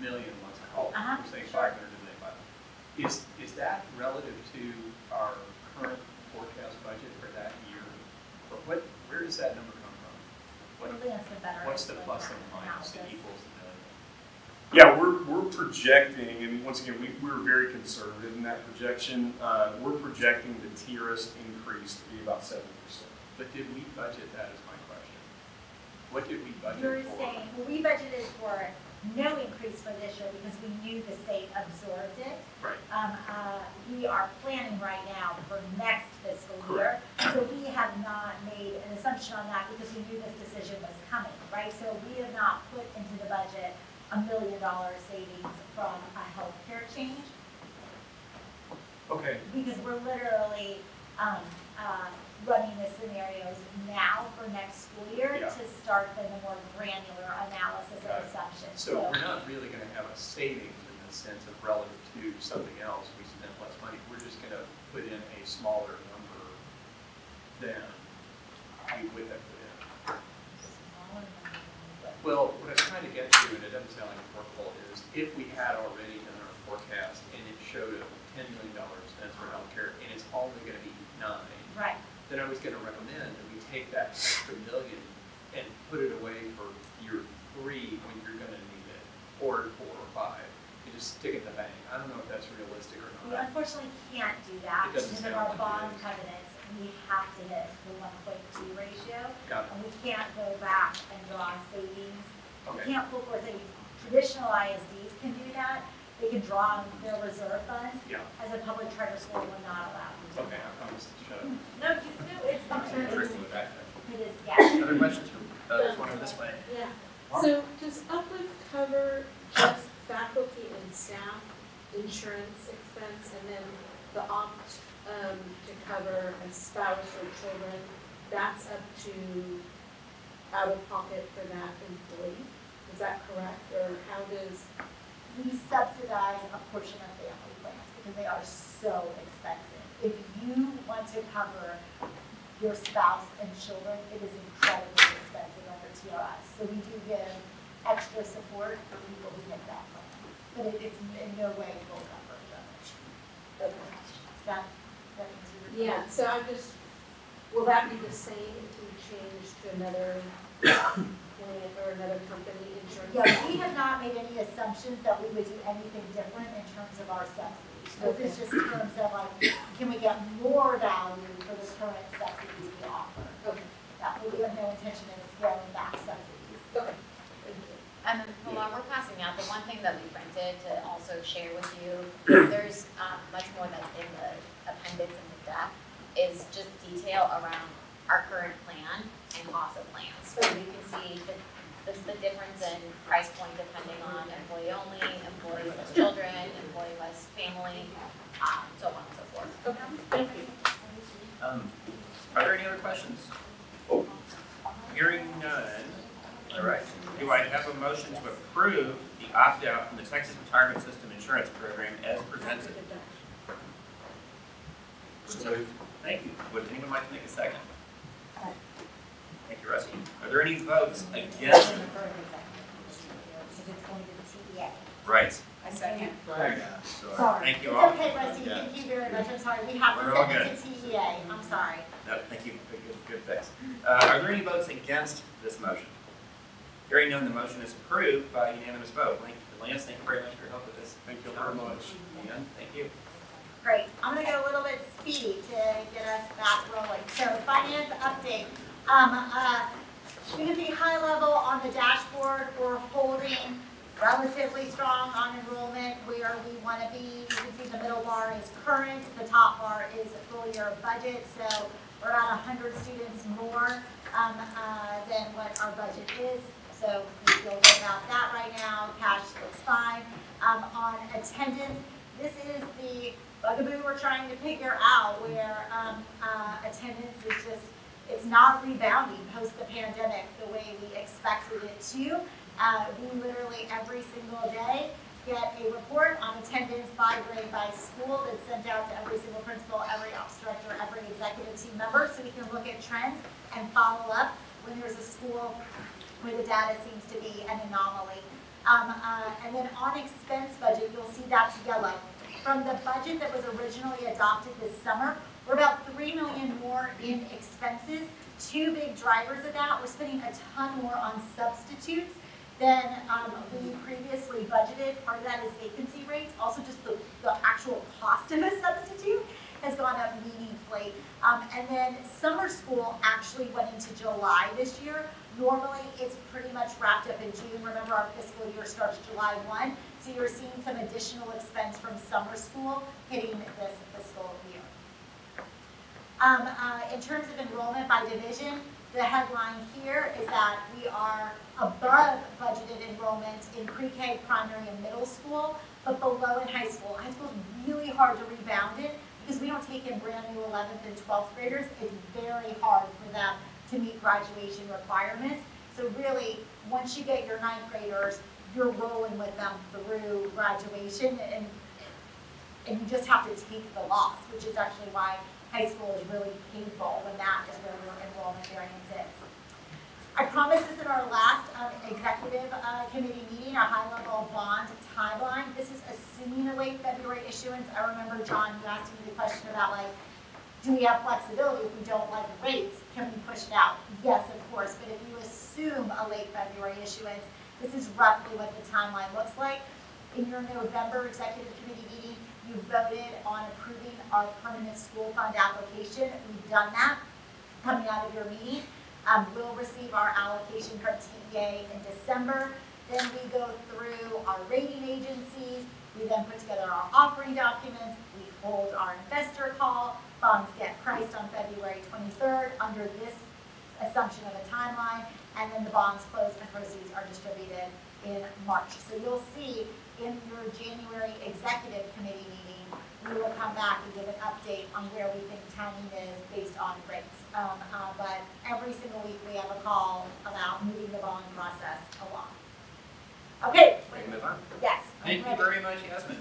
million, let's call it, we're saying 500 to million. Is that relative to our current forecast budget for that year? Or where does that number come from? What's the plus and minus that equals the million? Yeah, we're projecting, and once again, we're very conservative in that projection. We're projecting the TRS increase to be about 7%. But did we budget that is my question. What did we budget You're for? saying, well, we budgeted for no increase for this year because we knew the state absorbed it. Right. We are planning right now for next fiscal year. So we have not made an assumption on that because we knew this decision was coming, right? So we have not put into the budget $1 million savings from a healthcare change. Okay. Because we're literally running the scenarios now for next school year to start then the more granular analysis and assumptions. So we're not really going to have a savings in the sense of relative to something else. We spent less money. We're just going to put in a smaller number than we would have put in. Well, what I'm trying to get to, and it doesn't sound like it's workable, is if we had already done our forecast and it showed a $10 million expense for healthcare and it's only going to be 9, right, then I was going to recommend that we take that extra $1 million and put it away for year 3 when you're going to need it, or 4 or 5, and just stick it in the bank. I don't know if that's realistic or we not. unfortunately can't do that It doesn't because of sound our like bond it is. covenants. We have to hit the 1.2 ratio. Got it. And we can't go back and draw savings. We Okay. can't pull forward savings. Traditional ISDs can do that. They can draw on their reserve funds. Yeah. As a public charter school, we're not allowed to do Okay, that. I promise to shut up. No, it's not. Interesting with that. It is, yes. Other questions from, there's one over this way. Yeah, so does Uplift cover just faculty and staff insurance expense, and then the opt to cover a spouse or children, that's up to out of pocket for that employee? Is that correct, or how does? We subsidize a portion of family plans because they are so expensive. If you want to cover your spouse and children, it is incredibly expensive under TRS. So we do give extra support for people who get that plan. But it's in no way full coverage of it. That answer your Yeah, so I just, will that be the same if we change to another plan or another company insurance? Yeah, we have not made any assumptions that we would do anything different in terms of our subsidies. This is just in terms of like, can we get more value for the current subsidies we offer? Okay. That we have no intention of scaling back subsidies. Okay. Thank you. And then while we're passing out, the one thing that we printed to also share with you, there's much more that's in the appendix in the deck, is just detail around our current plan and cost of plans. So you can see the difference in price point depending on employee only, employee plus children, employee plus family, so on and so forth. Okay, thank you. Are there any other questions? Hearing none. All right. Do I have a motion to approve the opt-out from the Texas Retirement System Insurance Program as presented? Thank you. Would anyone like to make a second? Interesting. Are there any votes against? Right. I second. Sorry. Thank you It's all. okay, Rusty, thank you very much, I'm sorry, we have to We're all send it to TEA, I'm sorry. No, thank you. Good fix. Are there any votes against this motion? Hearing none, the motion is approved by unanimous vote. Lance, thank you very much for your help with this. Thank you very much. Ian, thank you. Great, I'm gonna go a little bit speedy to get us back rolling. So finance update. You can see high level on the dashboard, we're holding relatively strong on enrollment where we want to be. You can see the middle bar is current, the top bar is full year budget, so we're about 100 students more than what our budget is. So we feel good about that right now. Cash looks fine. On attendance, this is the bugaboo we're trying to figure out where attendance is just, it's not rebounding post the pandemic the way we expected it to. We literally every single day get a report on attendance by grade by school that's sent out to every single principal, every ops director, every executive team member, so we can look at trends and follow up when there's a school where the data seems to be an anomaly. And then on expense budget, you'll see that's yellow. From the budget that was originally adopted this summer, we're about $3 million more in expenses. Two big drivers of that, we're spending a ton more on substitutes than we previously budgeted. Part of that is vacancy rates. Also just the actual cost of a substitute has gone up meaningfully. And then summer school actually went into July this year. Normally it's pretty much wrapped up in June. Remember our fiscal year starts July 1. So you're seeing some additional expense from summer school hitting this fiscal year. In terms of enrollment by division, the headline here is that we are above budgeted enrollment in pre-K, primary, and middle school, but below in high school. High school is really hard to rebound it because we don't take in brand new 11th and 12th graders. It's very hard for them to meet graduation requirements. So really, once you get your 9th graders, you're rolling with them through graduation, and you just have to take the loss, which is actually why high school is really painful when that is where your enrollment variance is. I promised this in our last executive committee meeting, a high-level bond timeline. This is assuming a late February issuance. I remember, John, you asked me the question about, like, do we have flexibility if we don't like the rates? Can we push it out? Yes, of course, but if you assume a late February issuance, this is roughly what the timeline looks like. In your November executive committee meeting, you voted on approving our permanent school fund application. We've done that coming out of your meeting. We'll receive our allocation from TEA in December. Then we go through our rating agencies. We then put together our offering documents. We hold our investor call. Bonds get priced on February 23rd under this assumption of a timeline. And then the bonds close and proceeds are distributed in March. So you'll see in your January executive committee meeting, we will come back and give an update on where we think timing is based on rates. But every single week we have a call about moving the bond process along. Okay. We can move on. Yes. Thank you very much, Yasmin.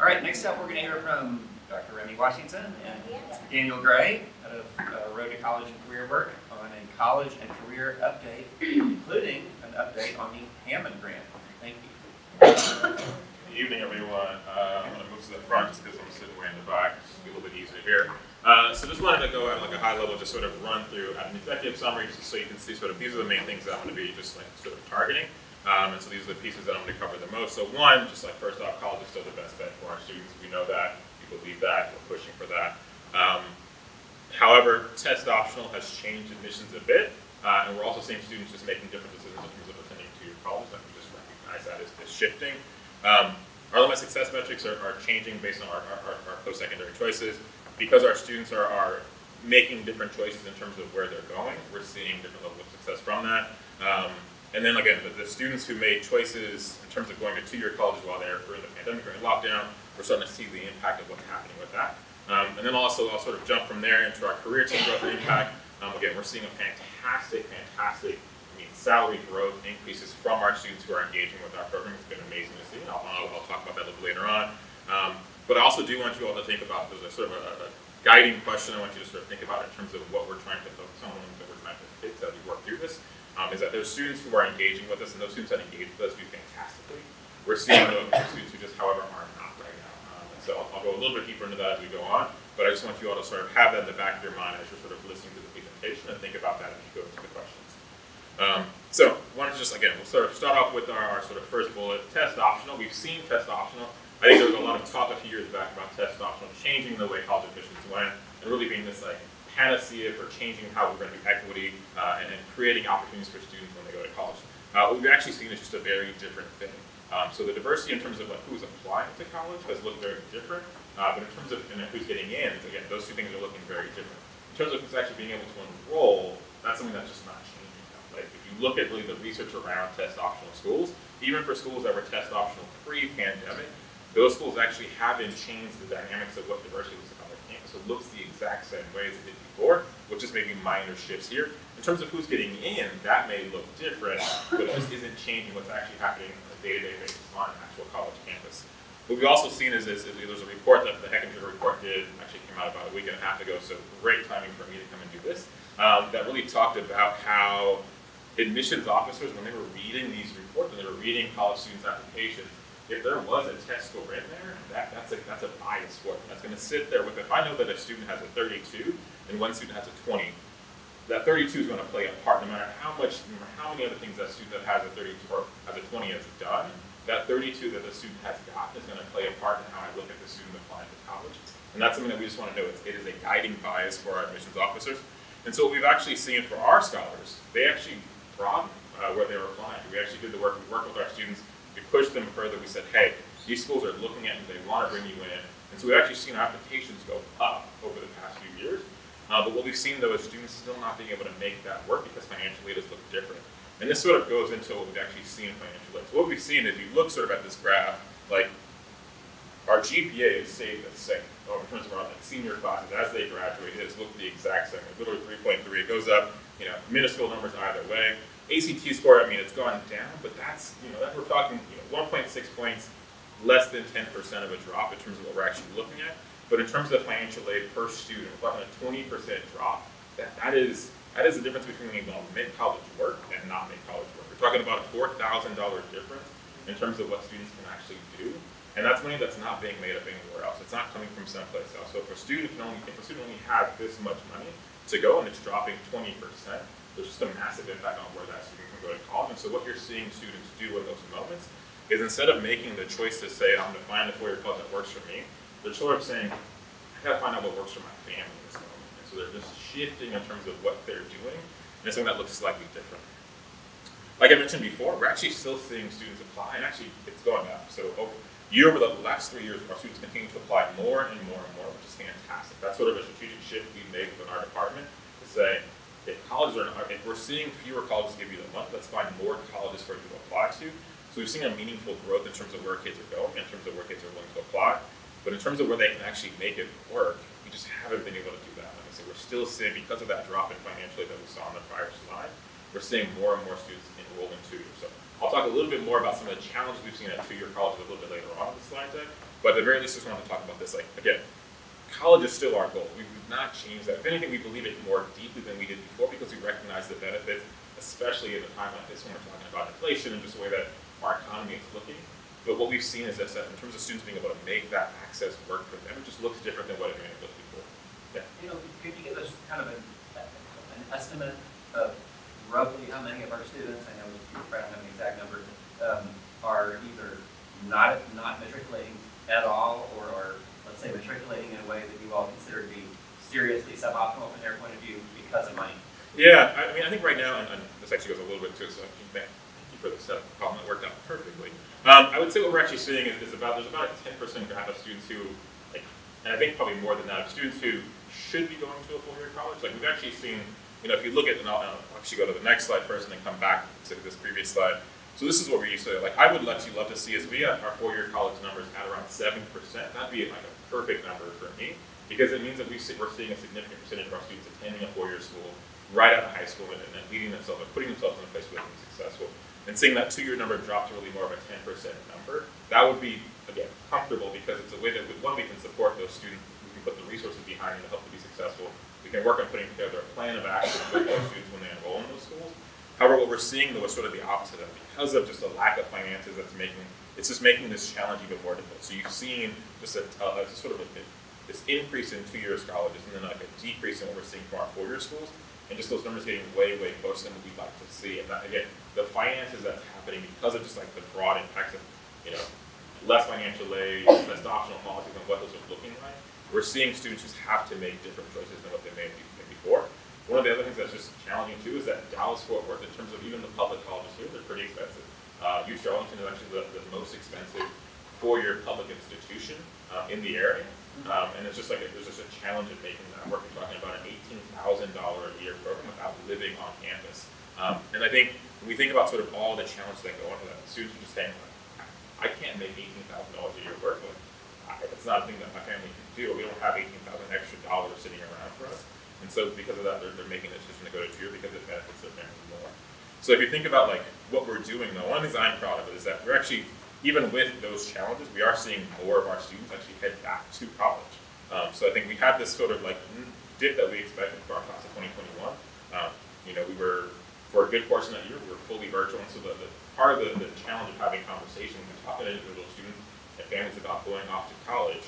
All right, next up we're going to hear from Dr. Remy Washington and Mr. Daniel Gray out of Road to College and Career Work on a college and career update, including an update on the Hammond grant. Thank you. Good evening, everyone. I'm going to move to the front just because I'm sitting way in the back. It's a little bit easier here. So just wanted to go at like a high level, just sort of run through an executive summary just so you can see sort of these are the main things that I'm going to be just like sort of targeting. And so these are the pieces that I'm going to cover the most. So one, just like first off, college is still the best bet for our students. We know that. We believe that. We're pushing for that. However, test optional has changed admissions a bit. And we're also seeing students just making different decisions in terms of attending to your college. Like we just recognize that as shifting. Our alumni success metrics are changing based on our post-secondary choices. Because our students are making different choices in terms of where they're going, we're seeing different levels of success from that. And then again, the students who made choices in terms of going to two-year colleges while they're during the pandemic or in lockdown, we're starting to see the impact of what's happening with that. And then also, I'll sort of jump from there into our career team growth and impact. Again, we're seeing a fantastic, salary growth increases from our students who are engaging with our program. It's been amazing to see. I'll talk about that a little later on. But I also do want you all to think about, there's a sort of a guiding question I want you to sort of think about in terms of what we're trying to focus on, that we're trying to fix as we work through this, is that there's students who are engaging with us, and those students that engage with us do fantastically. We're seeing those students who just, however, are not right now. And so I'll go a little bit deeper into that as we go on, but I just want you all to sort of have that in the back of your mind as you're sort of listening to the presentation and think about that as you go into the questions. So I wanted to just, again, we'll sort of start off with our sort of first bullet, test optional. We've seen test optional. I think there was a lot of talk a few years back about test optional changing the way college admissions went and really being this like panacea for changing how we're going to do equity and creating opportunities for students when they go to college. What we've actually seen is just a very different thing. So the diversity in terms of like who's applying to college has looked very different, but in terms of who's getting in, again, those two things are looking very different. In terms of who's actually being able to enroll, that's something that's just not changing now. Like if you look at really the research around test optional schools, even for schools that were test optional pre-pandemic, those schools actually haven't changed the dynamics of what diversity looks like on their campus. It looks the exact same way as it did before, with just maybe minor shifts here. In terms of who's getting in, that may look different, but it just isn't changing what's actually happening on a day-to-day basis on an actual college campus. What we've also seen is there's a report that the Hechinger report did, actually came out about a week and a half ago, so great timing for me to come and do this, that really talked about how admissions officers, when they were reading these reports, when they were reading college students' applications, if there was a test score in there, that's a bias for it. That's going to sit there with, if I know that a student has a 32 and one student has a 20, that 32 is going to play a part no matter how many other things that student that has a 32 or has a 20 has done. That 32 that the student has gotten is going to play a part in how I look at the student applying to college. And that's something that we just want to know. It is a guiding bias for our admissions officers. And so what we've actually seen for our scholars, they actually broadened where they were applying. We actually did the work. We worked with our students. We pushed them further. We said, hey, these schools are looking at you. They want to bring you in. And so we've actually seen our applications go up over the past few years. But what we've seen, though, is students still not being able to make that work because financially it has looked different. And this sort of goes into what we've actually seen in financial aid. So what we've seen, if you look sort of at this graph, like our GPA is stayed the same in terms of our like, senior classes as they graduate. It's looked the exact same. It's literally 3.3. It goes up, minuscule numbers either way. ACT score, I mean, it's gone down, but that's, that we're talking, 1.6 points, less than 10% of a drop in terms of what we're actually looking at. But in terms of financial aid per student, we're talking a 20% drop. That is the difference between being able to make college work and not make college work. We're talking about a $4,000 difference in terms of what students can actually do. And that's money that's not being made up anywhere else. It's not coming from someplace else. So if a student only has this much money to go and it's dropping 20%, there's just a massive impact on where that student can go to college. And so what you're seeing students do in those moments is instead of making the choice to say, I'm going to find a four-year college that works for me, they're sort of saying, I got to find out what works for my family in this moment. And so they're just shifting in terms of what they're doing, and it's something that looks slightly different. Like I mentioned before, we're actually still seeing students apply, and actually it's going up. So over the last 3 years, our students continue to apply more and more and more, which is fantastic. That's sort of a strategic shift we made within our department to say, if we're seeing fewer colleges give you the money, let's find more colleges for you to apply to. So we've seen a meaningful growth in terms of where kids are going, in terms of where kids are willing to apply. But in terms of where they can actually make it work, we just haven't been able to do that. Like I said, we're still seeing, because of that drop in financially that we saw on the prior slide, we're seeing more and more students enroll in 2 years. So I'll talk a little bit more about some of the challenges we've seen at 2-year colleges a little bit later on in the slide deck. But at the very least, I just wanted to talk about this. Like, again, college is still our goal. We've not changed that. If anything, we believe it more deeply than we did before because we recognize the benefits, especially in a time like this when we're talking about inflation and just the way that our economy is looking. But what we've seen is that in terms of students being able to make that access work for them, it just looks different than what it may have looked before. Yeah. Could you give us kind of an estimate of roughly how many of our students, I know you probably don't have an exact number, are either not matriculating at all, or let's say matriculating in a way that you all consider to be seriously suboptimal from their point of view because of money? Yeah, I mean, I think right now, and this actually goes a little bit to, so thank you for the setup problem, that worked out perfectly. I would say what we're actually seeing is there's about a 10% gap of students who, and I think probably more than that, of students who should be going to a full-year college. Like we've actually seen, if you look at, and I'll actually go to the next slide first and then come back to this previous slide. So this is what we used to, I would love to see is we have our 4-year college numbers at around 7%. That'd be like a perfect number for me, because it means that we're seeing a significant percentage of our students attending a 4-year school right out of high school and then leading themselves and putting themselves in a place where they can be successful. And seeing that 2-year number drop to really more of a 10% number, that would be, again, comfortable because it's a way that, one, we can support those students, we can put the resources behind them to help them be successful. We can work on putting together a plan of action with those students when they enroll in those schools. However, what we're seeing though is sort of the opposite of that. Because of just a lack of finances it's just making this challenge even more difficult. So you've seen just this increase in 2-year colleges and then like a decrease in what we're seeing from our 4-year schools, and just those numbers getting way, way closer than we'd like to see. And that, again, the finances that's happening because of just like the broad impacts of, less financial aid, less optional policies and what those are looking like, we're seeing students just have to make different choices than what they made before. One of the other things that's just challenging too is that Dallas-Fort Worth, in terms of even the public colleges here, they're pretty expensive. UT Arlington is actually the most expensive 4-year public institution in the area. And it's just like, there's just a challenge in making that work. We're talking about an $18,000 a year program without living on campus. And I think when we think about sort of all the challenges that go into that, students are just saying, I can't make $18,000 a year work. It's not a thing that my family can do. We don't have $18,000 extra dollars sitting around for us. And so because of that, they're making the decision to go to 2-year because it benefits their family more. So if you think about like what we're doing though, one of the things I'm proud of is that we're actually, even with those challenges, we are seeing more of our students actually head back to college. So I think we had this sort of like dip that we expected for our class of 2021. We were, for a good portion of that year, we were fully virtual, and so the part of the challenge of having conversations and talking to individual students and families about going off to college,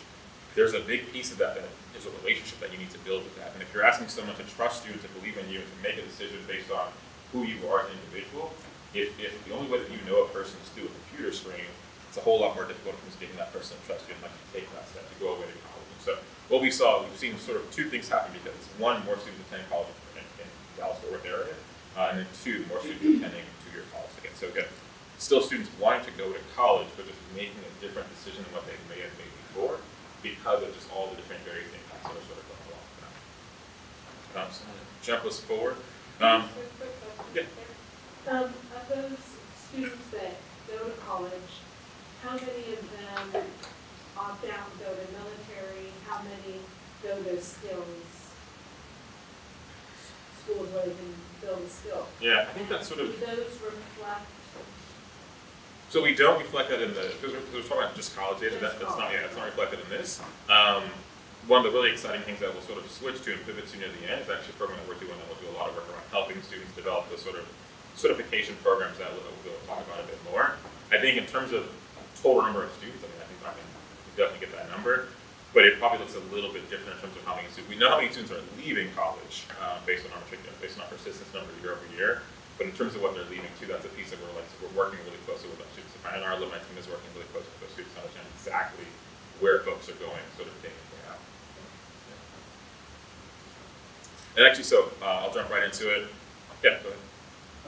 there's a big piece of that is a relationship that you need to build with that. And if you're asking someone to trust you and to believe in you and to make a decision based on who you are as an individual, if the only way that you know a person is through a computer screen, it's a whole lot more difficult in terms of getting that person to trust you and like take that step to go away to college. And so what we've seen sort of 2 things happen because one, more students attending college in Dallas-Fort Worth area, and then 2, more students attending 2-year college again. So again, still students wanting to go to college, but just making a different decision than what they may have made before because of just all the different various impacts that are sort of going along with that. So I'm going to jump us forward. Yeah. Of those students that go to college, how many of them opt out and go to military? How many go to schools where they can build a skill? Yeah, I think that's sort of. Do those reflect? So we don't reflect that in the, because we're talking about just college data, that's not reflected in this. One of the really exciting things that we'll sort of switch to and pivot to near the end is actually a program that we're doing, and we'll do a lot of work around helping students develop the sort of certification programs that we'll talk about a bit more. I think in terms of total number of students, I think I can definitely get that number, but it probably looks a little bit different in terms of how many students. We know how many students are leaving college based on our persistence number year over year. But in terms of what they're leaving to, that's a piece that we're working really closely with our students. And our alumni team is working really closely with those students to understand exactly where folks are going, sort of day in, day out. Yeah. And actually, so I'll jump right into it. Yeah, go ahead.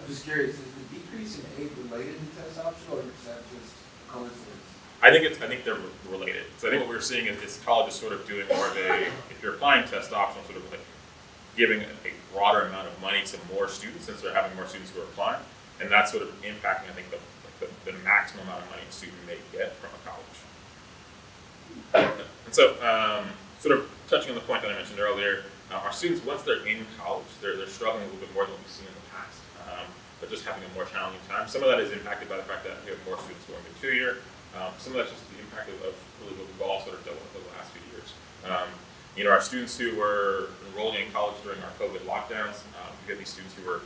I'm just curious, is the decrease in aid related to test option, or is that just coincidence? I think they're related. So I think what we're seeing is college is sort of doing more of a, if you're applying test option, sort of like giving a broader amount of money to more students since they're having more students who are applying, and that's sort of impacting, I think, the maximum amount of money a student may get from a college. And so, sort of touching on the point that I mentioned earlier, our students, once they're in college, they're struggling a little bit more than what we've seen in the past. They're just having a more challenging time. Some of that is impacted by the fact that we have more students going to 2-year. Some of that's just the impact of really what we've all sort of dealt with over the last few years. Our students who were enrolling in college during our COVID lockdowns, we had these students who were,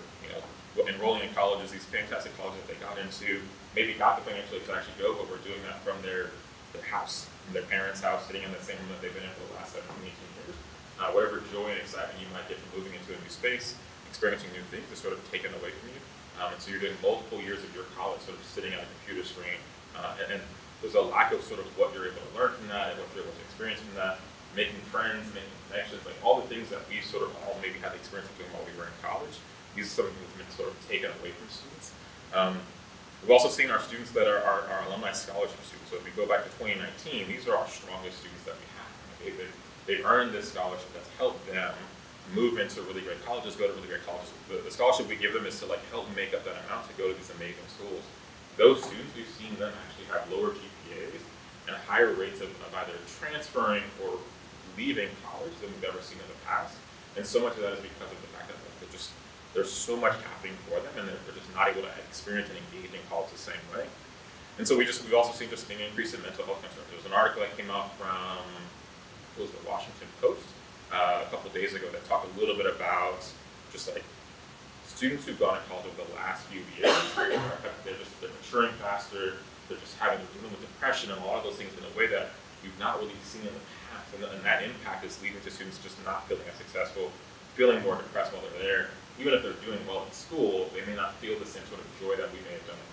enrolling in colleges, these fantastic colleges that they got into, maybe got the financial aid to actually go, but were doing that from their house, from their parents' house, sitting in the same room that they've been in for the last 17, 18 years. Whatever joy and excitement you might get from moving into a new space, experiencing new things is sort of taken away from you. And so you're doing multiple years of your college sort of sitting at a computer screen, and there's a lack of sort of what you're able to learn from that and what you're able to experience from that. Making friends, making connections, like all the things that we sort of all maybe had the experience of doing while we were in college. These are something that's been sort of taken away from students. We've also seen our students that are our alumni scholarship students. So if we go back to 2019, these are our strongest students that we have. They've earned this scholarship that's helped them move into really great colleges, go to really great colleges. The scholarship we give them is to like help make up that amount to go to these amazing schools. Those students, we've seen them actually have lower GPAs and higher rates of either transferring or leaving college than we've ever seen in the past. And so much of that is because of the fact that there's so much happening for them, and they're just not able to experience and engage in college the same way. And so we've also seen just an increase in mental health concerns. There was an article that came out from the Washington Post a couple of days ago that talked a little bit about just like students who've gone to college over the last few years, they're maturing faster, they're dealing with depression and a lot of those things in a way that we've not really seen in the past. And that impact is leading to students just not feeling as successful, feeling more depressed while they're there. Even if they're doing well in school, they may not feel the same sort of joy that we may have done if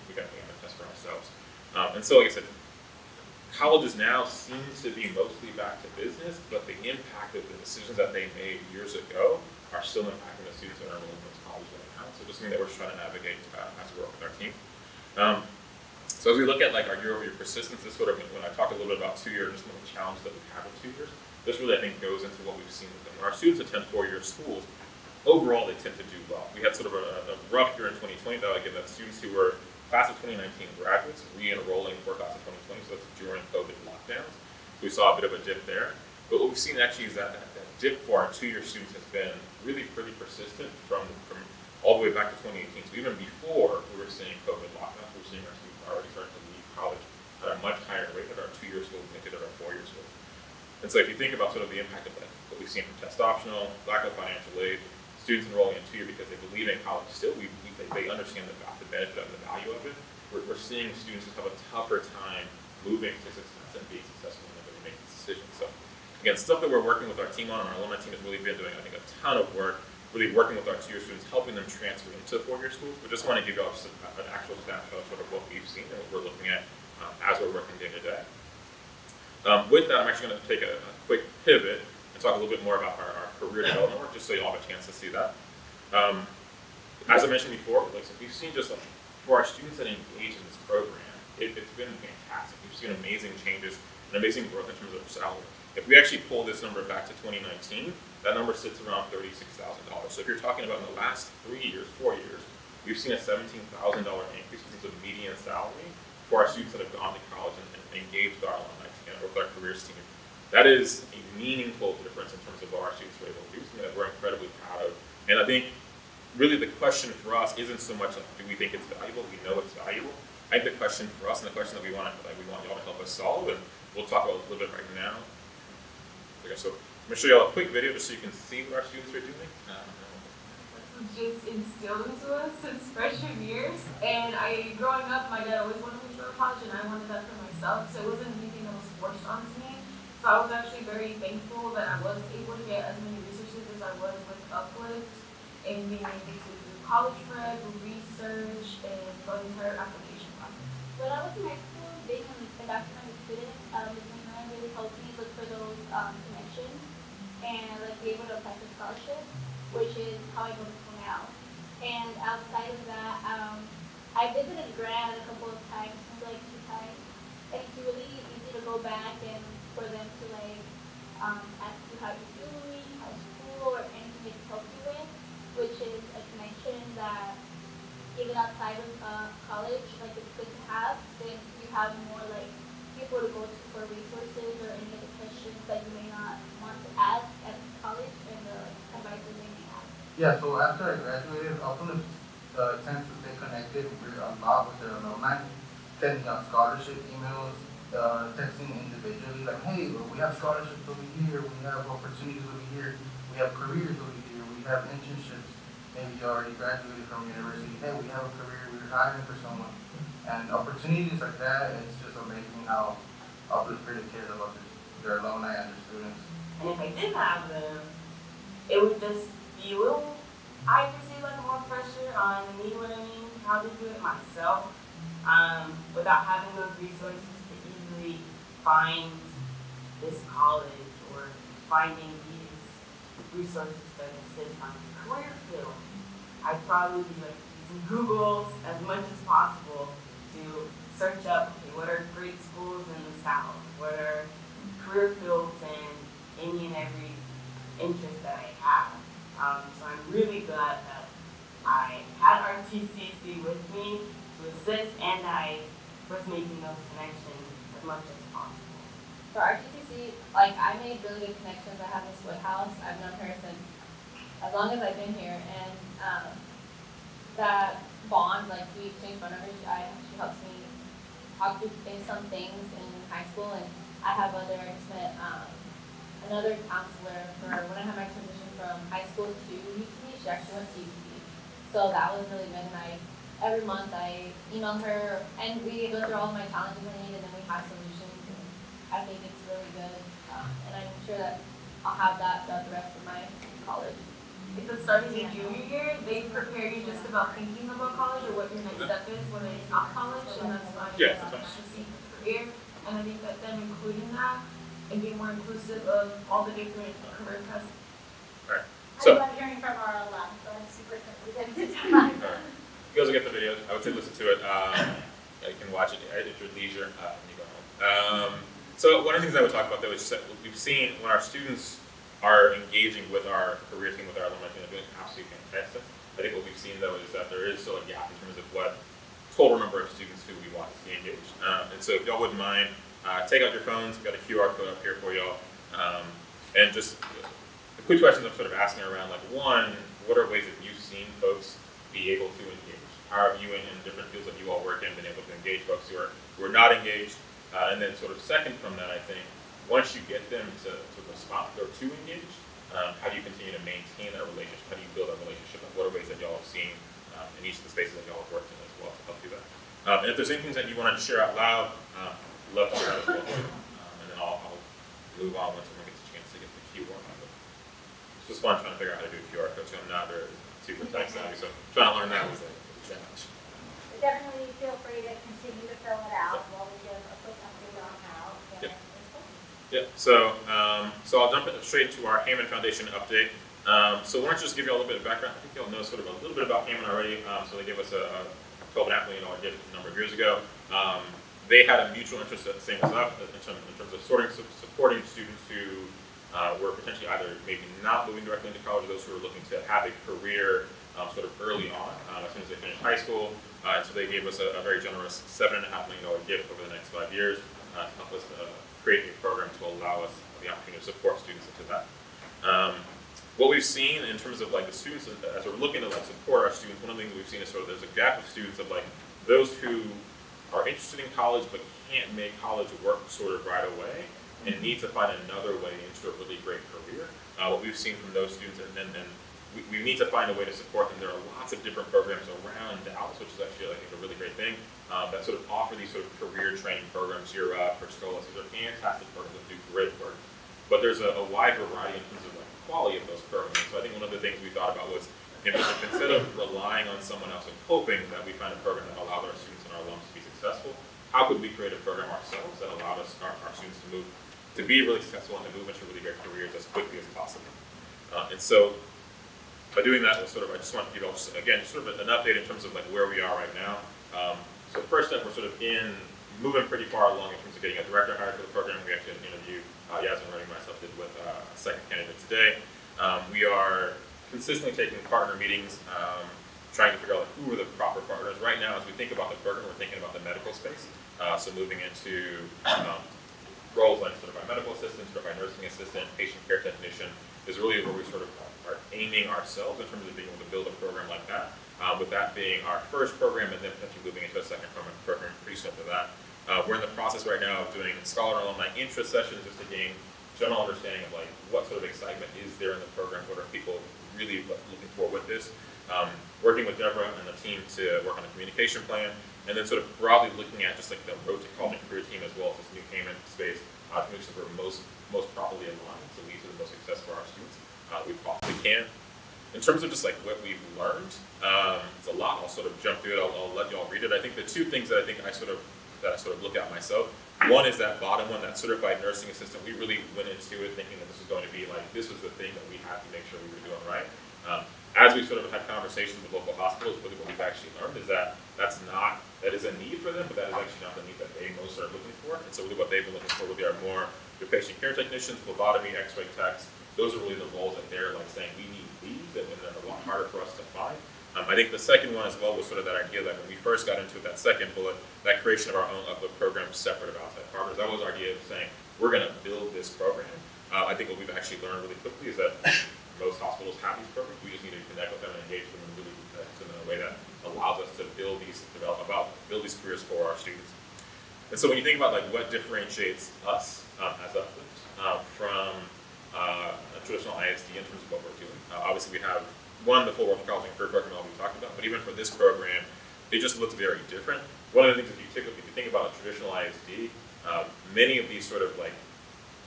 we got the test for ourselves. And so, like I said, colleges now seem to be mostly back to business, but the impact of the decisions that they made years ago are still impacting the students that are enrolled in college right now. So just something that we're trying to navigate as we work with our team. So as we look at like our year-over-year persistence, this sort of, when I talked a little bit about 2 years, just some of the challenges that we have with 2 years, this really I think goes into what we've seen with them. When our students attend 4-year schools, overall they tend to do well. We had sort of a rough year in 2020 that again, that students who were class of 2019 graduates re-enrolling for class of 2020, so that's during COVID lockdowns. We saw a bit of a dip there. But what we've seen actually is that dip for our 2-year students has been really pretty persistent from all the way back to 2018. So even before we were seeing COVID lockdowns, we were seeing our students already starting to leave college at a much higher rate at our 2-year schools than they did at our 4-year schools. And so if you think about sort of the impact of that, what we've seen from test optional, lack of financial aid, students enrolling in 2-year because they believe in college still, they understand the benefit of the value of it. We're seeing students just have a tougher time moving to success and being successful when they make these decisions. So again, stuff that we're working with our team on, and our alumni team has really been doing, I think, a ton of work, really working with our 2-year students, helping them transfer into 4-year schools. We just want to give you all just an actual snapshot of sort of what we've seen and what we're looking at as we're working day to day. With that, I'm actually going to take a quick pivot and talk a little bit more about our career development work, just so you all have a chance to see that. As I mentioned before, like, so we've seen just for our students that engage in this program, it's been fantastic. We've seen amazing changes and amazing growth in terms of salary. If we actually pull this number back to 2019, that number sits around $36,000. So if you're talking about in the last 3 years, 4 years, we've seen a $17,000 increase in terms of median salary for our students that have gone to college and engaged with our alumni or with our careers team. That is a meaningful difference in terms of what our students were able to do, something that we're incredibly proud of. And I think really the question for us isn't so much like, do we think it's valuable? We know it's valuable. I think the question for us and the question that we want y'all to help us solve, and we'll talk about a little bit right now. Okay, so I'm going to show y'all a quick video just so you can see what our students are doing. Just instilled into us since freshman years, and growing up, my dad always wanted me to go to college, and I wanted that for myself, so it wasn't anything that was forced onto me. So I was actually very thankful that I was able to get as many resources as I was with Uplift, and being able to do college prep, research, and go the entire application process. When I was in high school, being an undocumented student, Ms. really helped me look for those connections and like be able to apply for scholarship, which is how I go to school now. And outside of that, I visited Grant a couple of times, maybe like 2 times, and it's really easy to go back and for them to like ask you how you're doing, how's school, or anything they can help you with, which is a connection that even outside of college, like it's good to have, then you have more like people to go to for resources or any of the questions that you may not want to ask at college and the advices they may have. Yeah, so after I graduated, Uplift tends to stay connected a lot with their alumni, sending out scholarship emails, texting individually, like, hey, we have scholarships over here, we have opportunities over here, we have careers over here, we have internships. Maybe you already graduated from university, hey, we have a career, we're hiring for someone. And opportunities like that, it's just amazing how Uplift really cares about their alumni and their students. And if I did have them, it would just be a little, I perceive like more pressure on me, what I mean, how to do it myself, without having those resources to easily find this college or finding these resources that exist on career field. I'd probably be like using Googles as much as possible to search up, okay, what are great schools in the South? What are career fields in any and every interest that I have? So I'm really glad that I had our TCC with me to assist, and I was making those connections as much as possible. For RTCC, like I made really good connections. I have Miss Woodhouse. I've known her since as long as I've been here, and that bond, like we exchange phone numbers. She helps me talk through some things in high school, and I have other. I just met another counselor for when I had my transition from high school to UTB. She actually went to UTB, So that was really good. And every month I email her, and we go through all of my challenges I need, and then we have solutions. And I think it's really good, and I'm sure that I'll have that throughout the rest of my college. At the start of your junior year, they prepare you just about thinking about college or what your next step is when it's not college, and that's fine. Yeah, that's fine. Career, and I think that them including that and being more inclusive of all the different career paths. Alright. I So love hearing from our alum, so I'm super sensitive to time. you guys will get the video. I would say listen to it. You can watch it at your leisure when you go home. So one of the things I would talk about though is just that we've seen when our students are engaging with our career team, with our alumni team, they're doing absolutely fantastic. I think what we've seen though is that there is still a gap in terms of what total number of students who we want to see engaged. And so if y'all wouldn't mind, take out your phones. We've got a QR code up here for y'all. And just the quick questions I'm sort of asking around, like one, what are ways that you've seen folks be able to engage? How have you in different fields that you all work in been able to engage folks who are not engaged? And then sort of second from that, I think, once you get them to respond or to engage, how do you continue to maintain that relationship? How do you build that relationship? And what are ways that y'all have seen in each of the spaces that y'all have worked in as well to help do that? And if there's anything that you wanted to share out loud, love to share that as well too. And then I'll move on once everyone gets a chance to get the QR code. It's just fun trying to figure out how to do a QR code, so I'm not very super tech savvy, so trying to learn that was a challenge. Definitely feel free to continue to fill it out while we give a quick update on how. Yeah, so I'll jump straight to our Hammond Foundation update. So why don't you just give you all a little bit of background. I think y'all know sort of a little bit about Hammond already. So they gave us a $12.5 million gift a number of years ago. They had a mutual interest, same as us, in terms of supporting students who were potentially either maybe not moving directly into college, or those who were looking to have a career sort of early on, as soon as they finished high school. And so they gave us a very generous $7.5 million gift over the next 5 years to help us create a program to allow us the opportunity to support students into that. What we've seen in terms of like the students, as we're looking to like support our students, one of the things that we've seen is sort of there's a gap of students of like those who are interested in college but can't make college work sort of right away and need to find another way into a really great career. What we've seen from those students, and then we need to find a way to support them. There are lots of different programs around Dallas, which is actually I think a really great thing, that sort of offer these sort of career training programs. Your Perscola, these are fantastic programs that do great work. But there's a wide variety in terms of like quality of those programs. So I think one of the things we thought about was if instead of relying on someone else and hoping that we find a program that allowed our students and our alums to be successful, how could we create a program ourselves that allowed us our students to be really successful and to move into really great careers as quickly as possible. And so by doing that, I just want to give you all just, again, sort of an update in terms of like where we are right now. So the first step, we're sort of moving pretty far along in terms of getting a director hired for the program. We actually had an interview, Yasmin Running myself did with a second candidate today. We are consistently taking partner meetings, trying to figure out like, who are the proper partners. Right now, as we think about the program, we're thinking about the medical space. So moving into roles like certified medical assistant, certified nursing assistant, patient care technician is really where we sort of are aiming ourselves in terms of being able to build a program like that. With that being our first program and then potentially moving into a second program pretty soon after that. We're in the process right now of doing scholar and alumni interest sessions just to gain general understanding of like what sort of excitement is there in the program, what are people really looking for with this. Working with Deborah and the team to work on a communication plan, and then sort of broadly looking at just like the road to college and career team as well as this new payment space to make sure we're most properly aligned so we lead to the most success for our students we possibly can. In terms of just like what we've learned, it's a lot. I'll sort of jump through it. I'll let y'all read it. I think the two things that I sort of look at myself. One is that bottom one, that certified nursing assistant. We really went into it thinking that this was going to be like, this was the thing that we had to make sure we were doing right. As we sort of had conversations with local hospitals, what we've actually learned is that that is a need for them, but that is actually not the need that they most are looking for. And so really what they've been looking for really are more your patient care technicians, phlebotomy, x-ray techs. Those are really the roles that they're like saying we need these, and they're a lot harder for us to find. I think the second one as well was sort of that idea that when we first got into it, that second bullet, that creation of our own Uplift program separate of outside partners, that was our idea of saying, we're gonna build this program. I think what we've actually learned really quickly is that most hospitals have these programs. We just need to connect with them and engage them and really connect them in a way that allows us to build these careers for our students. And so when you think about like what differentiates us as Uplift from a traditional ISD in terms of what we're doing, obviously we have one, the full world college and career program all we talked about, but even for this program, it just looks very different. One of the things, if you think about a traditional ISD, many of these sort of like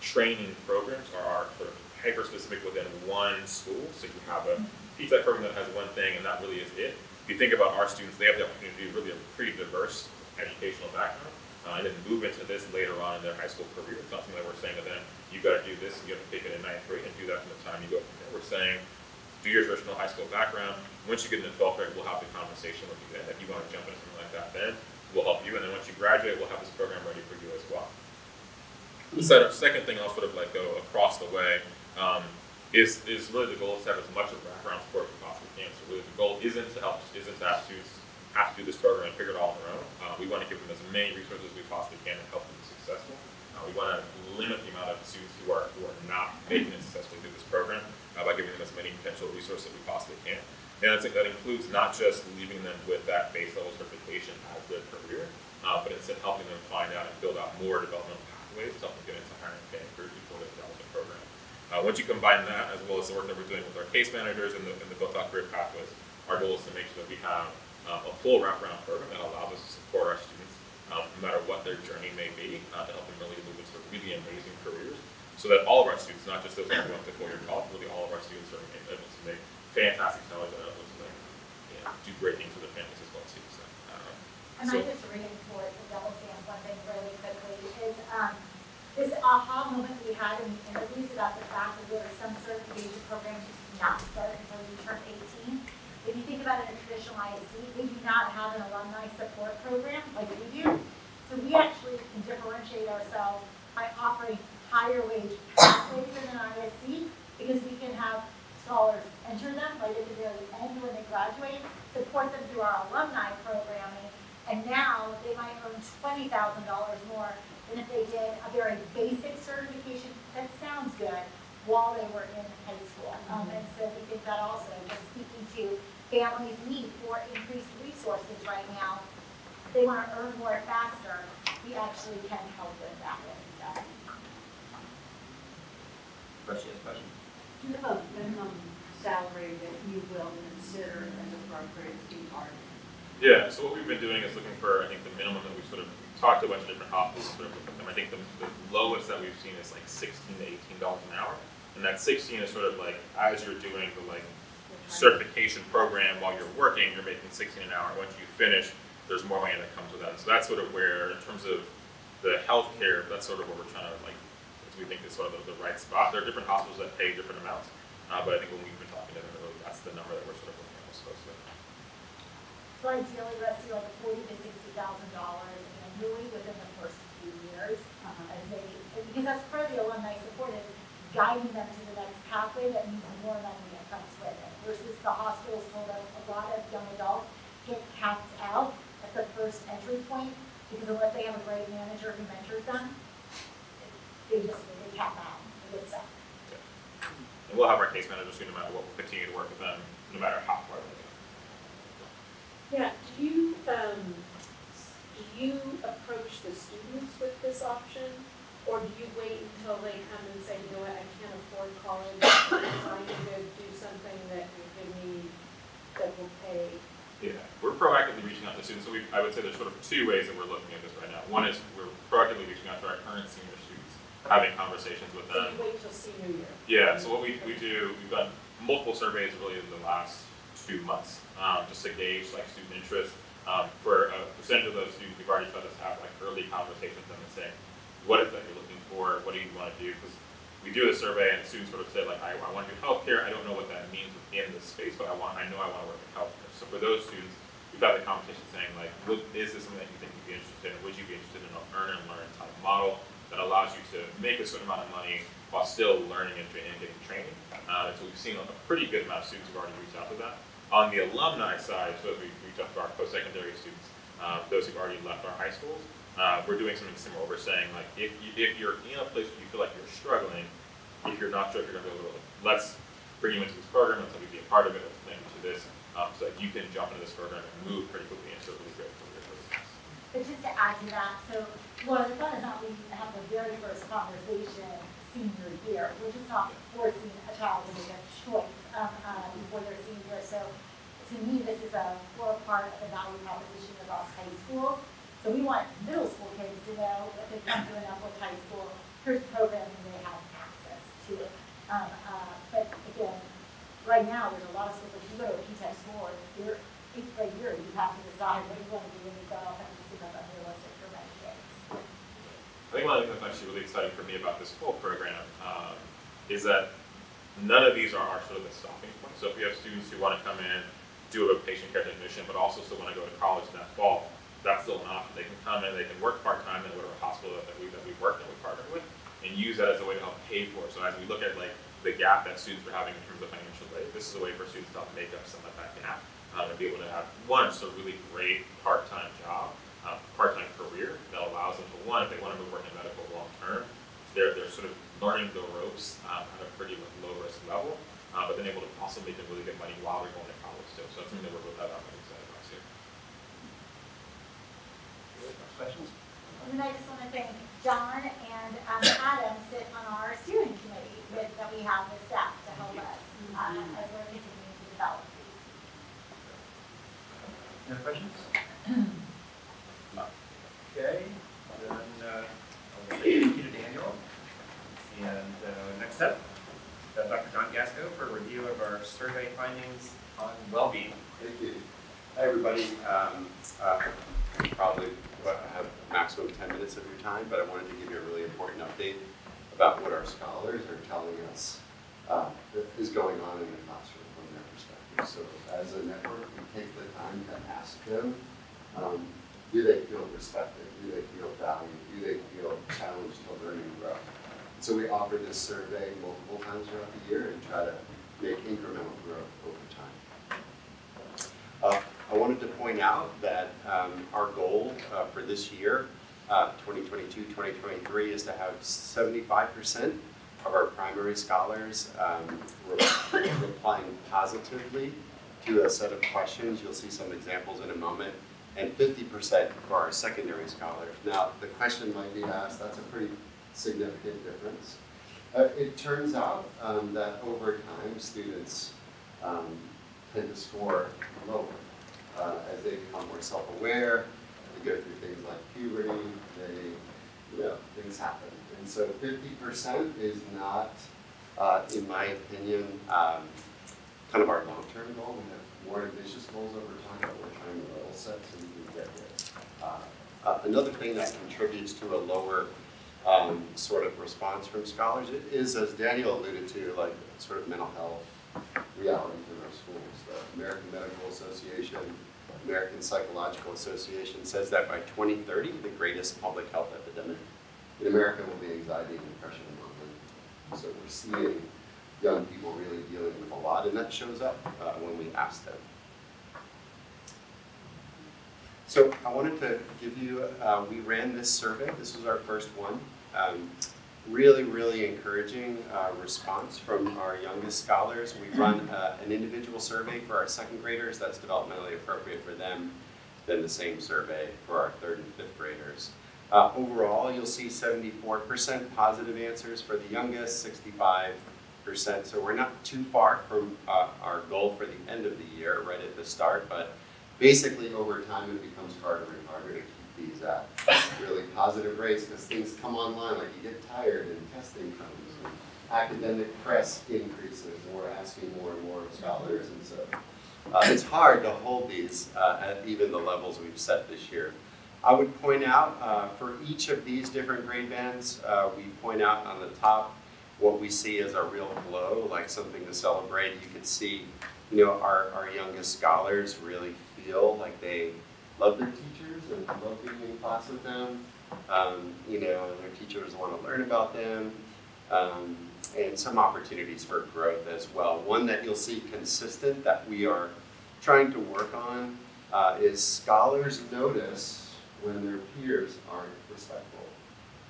training programs are sort of hyper specific within one school. So you have a PTech program that has one thing, and that really is it. If you think about our students, they have the opportunity to do really a pretty diverse educational background, and then move into this later on in their high school career. It's not something that we're saying to them, you got to do this, and you have to take it in 9th grade and do that from the time you go from there. We're saying, do your traditional high school background. Once you get into 12th grade, we'll have the conversation with you then. If you want to jump into something like that, then we'll help you. And then once you graduate, we'll have this program ready for you as well. The second thing I'll sort of like go across the way is really the goal is to have as much of background support as we possibly can. So really the goal isn't to have students have to do this program and figure it all on their own. We want to give them as many resources as we possibly can to help them be successful. We want to limit the amount of students who are not making it successfully through this program by giving them as many potential resources as we possibly can. And I think that includes not just leaving them with that base level certification as their career, but instead helping them find out and build out more developmental pathways to help them get into higher paying careers before the development program. Once you combine that, as well as the work that we're doing with our case managers and the built out career pathways, our goal is to make sure that we have a full wraparound program that allows us to support our students no matter what their journey may be, to help them really move into really amazing careers, so that all of our students, not just those who went to four-year college, really all of our students are able to make fantastic knowledge and able to do great things for their families as well too. So, and I just reinforce and double stamp one thing really quickly is this aha moment we had in the interviews about the fact that there are some certification programs that do not start until you turn 18. If you think about it in a traditional ISD, they do not have an alumni support program like we do. So we actually can differentiate ourselves by offering higher wage pathways in an ISD because we can have scholars enter them right at the very end when they graduate, support them through our alumni programming, and now they might earn $20,000 more than if they did a very basic certification that sounds good while they were in high school. And so we think that also, just speaking to families' need for increased resources right now, if they want to earn more faster, we actually can help with that way. Question. Do you have a minimum salary that you will consider as appropriate to be targeted? Yeah, so what we've been doing is looking for, I think, the minimum that we've sort of talked to a bunch of different hospitals sort of looked at them. I think the lowest that we've seen is like $16 to $18 an hour. And that 16 is sort of like, as you're doing the like certification program while you're working, you're making 16 an hour. Once you finish, there's more money that comes with that. So that's sort of where, in terms of the healthcare, that's sort of what we're trying to like, we think is sort of the right spot. There are different hospitals that pay different amounts, but I think when we've been talking to them, really, that's the number that we're sort of looking at most closely. So ideally, let's do like $40,000 to $60,000 annually within the first few years, as they, because that's part of the alumni support is guiding them to the next pathway that means more money that comes with it. Versus the hospitals told us a lot of young adults get capped out at the first entry point because unless they have a great manager who mentors them, they cap out. They get stuck. And we'll have our case managers, no matter what, we'll continue to work with them, no matter how far they go. Yeah, do you approach the students with this option, or do you wait until they come and say, you know what, I can't afford college, so I need to do something that will give me, that will pay? Yeah, we're proactively reaching out to students. So I would say there's sort of two ways that we're looking at this right now. One is we're proactively reaching out to our current senior students, having conversations with them. So you wait till senior year? Yeah, so what we do, we've done multiple surveys really in the last 2 months, just to gauge like student interest. For a percentage of those students, we've already started to have like early conversations with them and say, what is that you're looking for? What do you want to do? Because we do a survey and students sort of say like, I want to do healthcare. I don't know what that means within this space, but I know I want to work in healthcare. So for those students, we've had the conversation saying like, is this something that you think you'd be interested in? Would you be interested in an earn and learn type model that allows you to make a certain amount of money while still learning and getting training? So we've seen a pretty good amount of students who've already reached out to that. On the alumni side, so as we reach out to our post-secondary students, those who've already left our high schools, we're doing something similar. We're saying like, if you're in a place where you feel like you're struggling, if you're not sure if you're going to be able to, let's bring you into this program, let's have you be a part of it, let's link you to this, so that you can jump into this program and move pretty quickly into a really great career. But just to add to that, so well, the fun is not we have the very first conversation senior year. We're just not forcing a child to make a choice before their senior. So to me, this is a core part of the value proposition across high schools. So we want middle school kids to know if they come to an Uplift high school, here's the program and they have access to it. But again, right now there's a lot of schools, if you go to a P-TECH school, you're 8th grade year, you have to decide what you want to do when you go up and see that's unrealistic for many kids. I think one of the things that's actually really exciting for me about this whole program is that none of these are sort of the stopping point. So if we have students who want to come in, do a patient care technician, but also still want to go to college that fall, that's still an option. They can come in, they can work part-time in whatever hospital that we work and we partner with, and use that as a way to help pay for it. So as we look at like the gap that students are having in terms of financial aid, this is a way for students to help make up some of that gap and be able to have one, just a really great part-time job, part-time career that allows them to, one, if they want to move work in medical long-term, they're sort of learning the ropes at a pretty low-risk level, but then able to also make them really good money while they're going to college too. So that's something that we're both really excited about too. Questions? And then I just want to thank John and Adam sit on our steering committee that we have with staff to help us as we're continuing to develop these. Any other questions? Okay, then I'll say thank you to Daniel. And next up, Dr. John Gasco for a review of our survey findings on well-being. Thank you. Hi, everybody. Probably have a maximum 10 minutes of your time, but I wanted to give you a really important update about what our scholars are telling us is going on in the classroom from their perspective. So as a network, we take the time to ask them, do they feel respected? Do they feel valued? Do they feel challenged to learn and grow? So we offer this survey multiple times throughout the year and try to make incremental growth over time. I wanted to point out that our goal for this year, 2022-2023, is to have 75% of our primary scholars replying positively to a set of questions. You'll see some examples in a moment. And 50% for our secondary scholars. Now, the question might be asked, that's a pretty significant difference. It turns out that over time, students tend to score lower as they become more self-aware. They go through things like puberty. Things happen. And so 50% is not, in my opinion, kind of our long-term goal. We have more ambitious goals over time, but we're trying to level set so we can get there. Another thing that contributes to a lower sort of response from scholars is, as Daniel alluded to, like sort of mental health realities in our schools. The American Medical Association, American Psychological Association says that by 2030, the greatest public health epidemic in America will be anxiety and depression among women. So we're seeing young people really dealing with a lot, and that shows up when we ask them. So I wanted to give you, we ran this survey. This was our first one. Really, really encouraging response from our youngest scholars. We run an individual survey for our second graders that's developmentally appropriate for them, then the same survey for our third and fifth graders. Overall, you'll see 74% positive answers for the youngest, 65%. So we're not too far from our goal for the end of the year, right at the start, but basically over time it becomes harder and harder to keep these at really positive rates because things come online, like you get tired and testing comes and academic press increases and we're asking more and more of scholars, and so it's hard to hold these at even the levels we've set this year. I would point out for each of these different grade bands, we point out on the top what we see as a real glow, like something to celebrate. You can see, our youngest scholars really feel like they love their teachers and love being in class with them. And their teachers want to learn about them, and some opportunities for growth as well. One that you'll see consistent that we are trying to work on is scholars notice when their peers aren't respectful,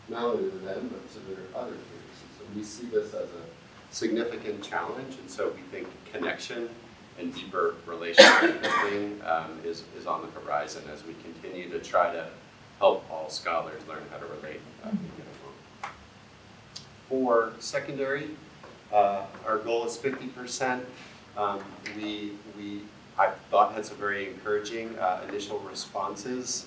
not only to them, but to their other peers. And so we see this as a significant challenge, and so we think connection and deeper relationship building is on the horizon as we continue to try to help all scholars learn how to relate. For secondary, Our goal is 50%. I thought had some very encouraging initial responses.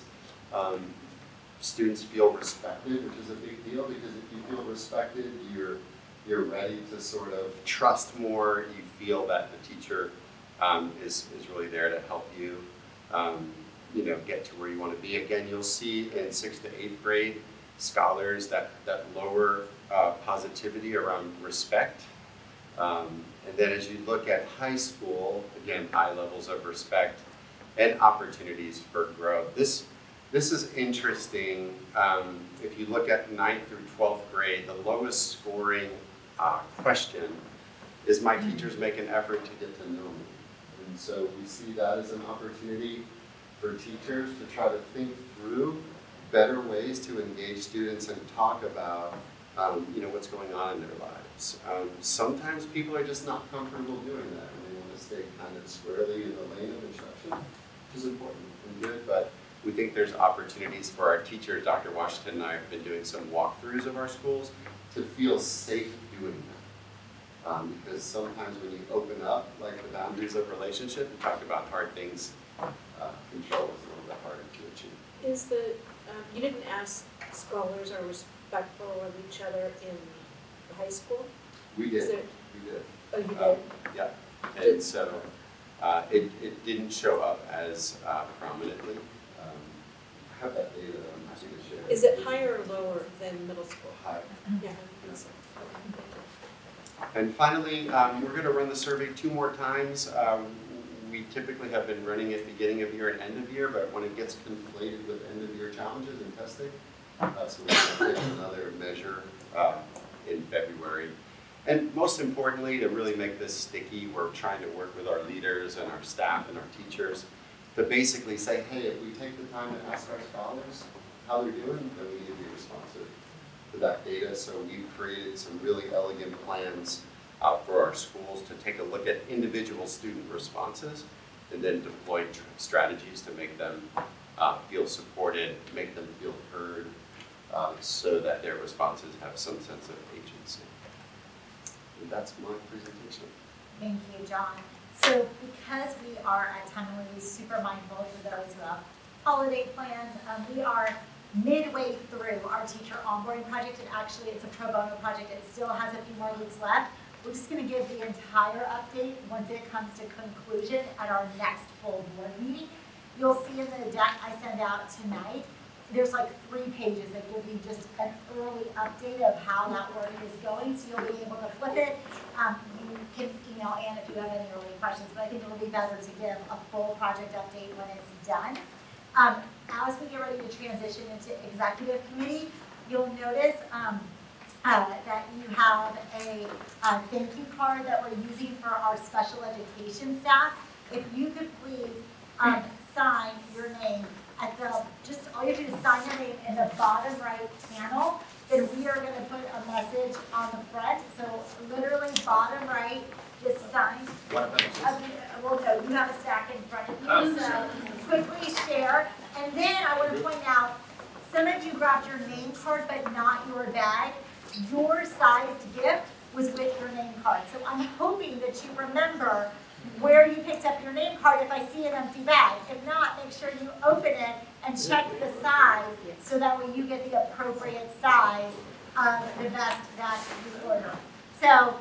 Students feel respected, which is a big deal, because if you feel respected, you're ready to sort of trust more. You feel that the teacher is really there to help you, get to where you want to be. Again, you'll see in 6th to 8th grade scholars that lower positivity around respect. And then as you look at high school, again, high levels of respect and opportunities for growth. This is interesting. If you look at 9th through 12th grade, the lowest scoring question is, my teachers make an effort to get to know me. And so we see that as an opportunity for teachers to try to think through better ways to engage students and talk about what's going on in their lives. Sometimes people are just not comfortable doing that, and they want to stay kind of squarely in the lane of instruction, which is important and good, but we think there's opportunities for our teachers. Dr. Washington and I have been doing some walkthroughs of our schools to feel safe doing that. Because sometimes when you open up like the boundaries of relationship, we talked about hard things, control is a little bit harder to achieve. You didn't ask scholars are respectful of each other in high school? We did. We did. Oh, you did? Yeah. And so it didn't show up as prominently. I have that data I'm happy to share. Is it higher or lower than middle school? Higher. Yeah. And finally, we're going to run the survey 2 more times. We typically have been running it beginning of year and end of year, but when it gets conflated with end of year challenges and testing, so we're going to take another measure in February. And most importantly, to really make this sticky, we're trying to work with our leaders and our staff and our teachers to basically say, hey, if we take the time to ask our scholars how they're doing, then we need to be responsive to that data. So we've created some really elegant plans for our schools to take a look at individual student responses and then deploy strategies to make them feel supported, make them feel heard, so that their responses have some sense of agency. And that's my presentation. Thank you, John. So because we are at time when we're super mindful for those who have holiday plans, we are midway through our teacher onboarding project, and actually it's a pro bono project. It still has a few more weeks left. We're just going to give the entire update once it comes to conclusion at our next full board meeting. You'll see in the deck I send out tonight, there's like 3 pages that give you just an early update of how that work is going, so you'll be able to flip it. You can email Ann if you have any early questions, but I think it'll be better to give a full project update when it's done. As we get ready to transition into executive committee, you'll notice that you have a thank you card that we're using for our special education staff. If you could please sign your name at just all you have to do is sign your name in the bottom right panel, then we are going to put a message on the front. So literally bottom right, just sign. Well, no, you have a stack in front of you, so quickly share. And then I want to point out, some of you grabbed your name card, but not your bag. Your sized gift was with your name card. So I'm hoping that you remember where you picked up your name card if I see an empty bag. If not, make sure you open it and check the size so that way you get the appropriate size of the vest that you order. So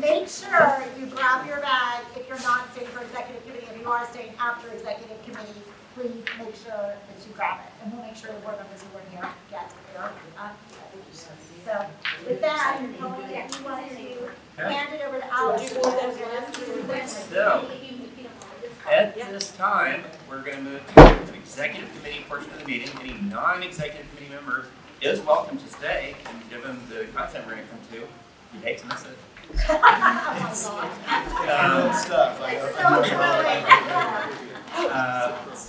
make sure you grab your bag if you're not staying for executive committee. If you are staying after executive committee, please make sure that you grab it. And we'll make sure the board members who are here get their So with that, if you want to hand it over to Alex. So, at this time, we're going to move to the executive committee portion of the meeting. Any non-executive committee member is welcome to stay, and given the content we're going to come to, you hate to miss it.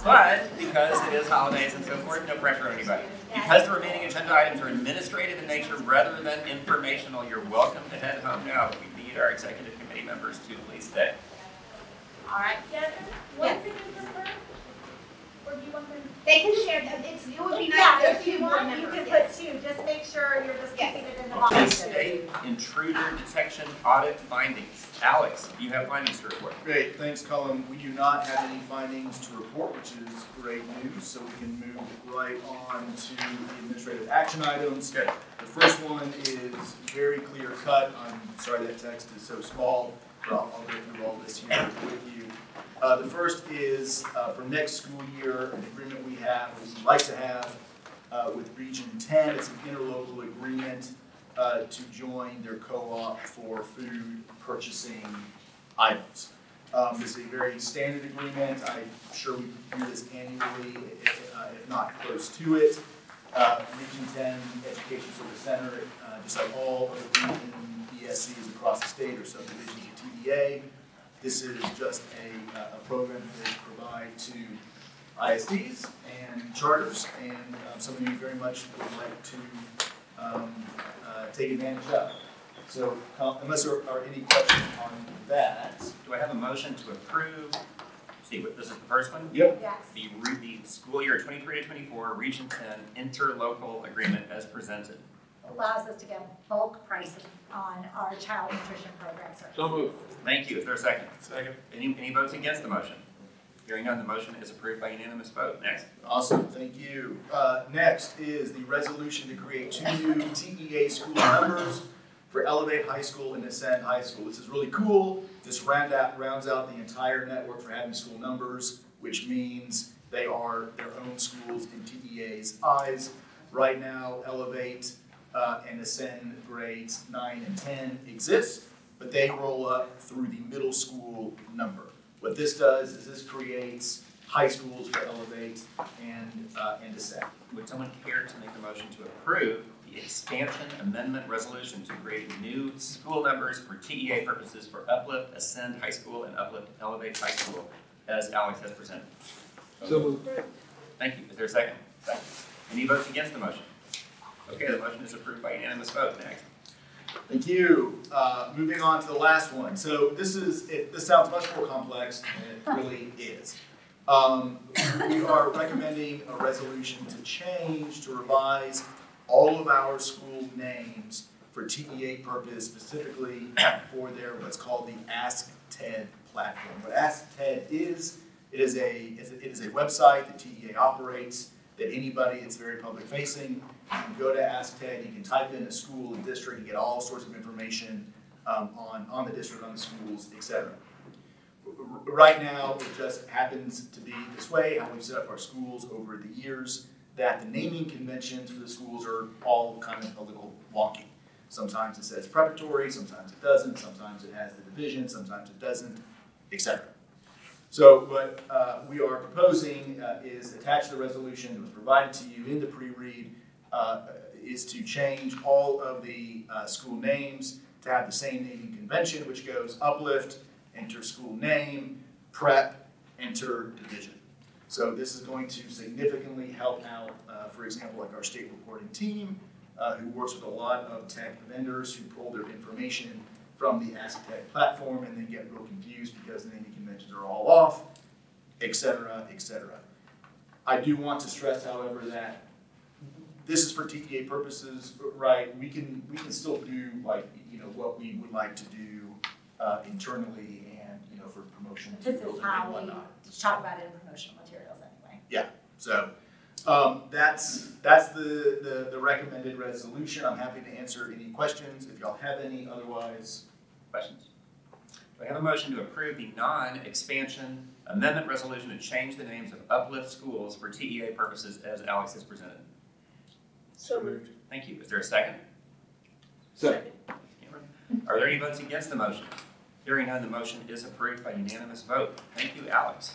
But because it is holidays and so forth, no pressure on anybody. Because the remaining agenda items are administrative in nature rather than informational, you're welcome to head home now. We need our executive committee members to please stay. All right, Devin, one thing you prefer? Or do you want them? They can share. It would be nice Yeah, if if you want, you can put 2. Just make sure you're just keeping it in the State intruder detection audit findings. Alex, you have findings to report. Great, thanks Colin. We do not have any findings to report, which is great news, so we can move right on to the administrative action items. Good. The first one is very clear cut. I'm sorry that text is so small, but I'll go through all this here with you. The first is for next school year, an agreement we'd like to have with Region 10. It's an interlocal agreement to join their co-op for food purchasing items. This is a very standard agreement. I'm sure we do this annually, if not close to it. Region 10 Education Service Center, just like all of the region ESCs across the state, or subdivisions of TDA. This is just a program that they provide to ISDs and charters, and something we very much would like to take advantage of. So, unless there are any questions on that. Do I have a motion to approve? See, this is the first one? Yep. Yes. The school year 23 to 24 Region 10 interlocal agreement as presented. Allows us to get bulk pricing on our child nutrition program services. So moved. Thank you. Is there a second? Second. Any votes against the motion? Hearing none, the motion is approved by unanimous vote. Next. Awesome, thank you. Next is the resolution to create 2 new TEA school numbers for Elevate High School and Ascend High School. This is really cool. This rounds out the entire network for having school numbers, which means they are their own schools in TEA's eyes. Right now, Elevate and Ascend grades 9 and 10 exist, but they roll up through the middle school number. What this does is this creates high schools for Elevate and Ascend. Would someone care to make a motion to approve the expansion amendment resolution to create new school numbers for TEA purposes for Uplift, Ascend High School, and Uplift Elevate High School, as Alex has presented? So moved. Thank you. Is there a second? Second. Any votes against the motion? Okay, the motion is approved by unanimous vote. Next. Thank you. Moving on to the last one. So this sounds much more complex than it really is. We are recommending a resolution to revise all of our school names for TEA purpose, specifically for their what's called the Ask TED platform. What Ask TED is, it is a website that TEA operates. That anybody, it's very public facing. You can go to Ask TED, you can type in a school, a district, and get all sorts of information on the district, on the schools, etc. Right now, it just happens to be this way, how we've set up our schools over the years, that the naming conventions for the schools are all kind of a little wonky. Sometimes it says preparatory, sometimes it doesn't, sometimes it has the division, sometimes it doesn't, etc. So what we are proposing is attached to the resolution that was provided to you in the pre-read is to change all of the school names to have the same naming convention, which goes Uplift, enter school name, prep, enter division. So this is going to significantly help out, for example, like our state reporting team, who works with a lot of tech vendors who pull their information from the Ask TED platform and then get real confused because the naming conventions are all off, et cetera, et cetera. I do want to stress, however, that this is for TEA purposes, right? We can still do what we would like to do internally and for promotion materials This is how and we whatnot. talk about it in promotional materials anyway. Yeah. So that's the recommended resolution. I'm happy to answer any questions if y'all have any. Otherwise, questions? Do I have a motion to approve the non-expansion amendment resolution to change the names of Uplift schools for TEA purposes as Alex has presented? So moved. Thank you. Is there a second? Second. Are there any votes against the motion? Hearing none, the motion is approved by unanimous vote. Thank you, Alex.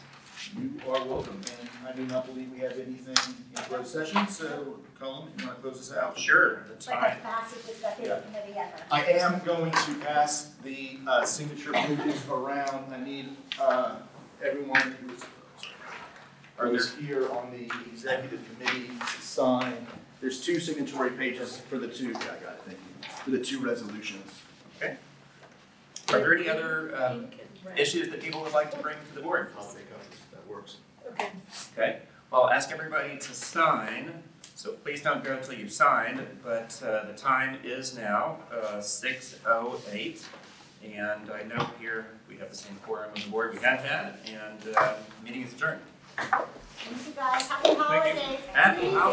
you are welcome. And I do not believe we have anything in closed session. So, Colin, if you want to close this out? Sure, that's Like fine. the fastest executive committee ever. I am going to pass the signature pages around. I need everyone who is here on the executive committee to sign. There's 2 signatory pages for the 2. Yeah, I got it. Thank you. For the 2 resolutions. Okay. Are there any other issues that people would like to bring to the board? I'll take up if that works. Okay. Okay. Well, I'll ask everybody to sign So please don't go until you've signed, but the time is now 6:08. And I note here we have the same quorum on the board we had, and the meeting is adjourned. Thank you guys. Happy holidays. Happy holidays.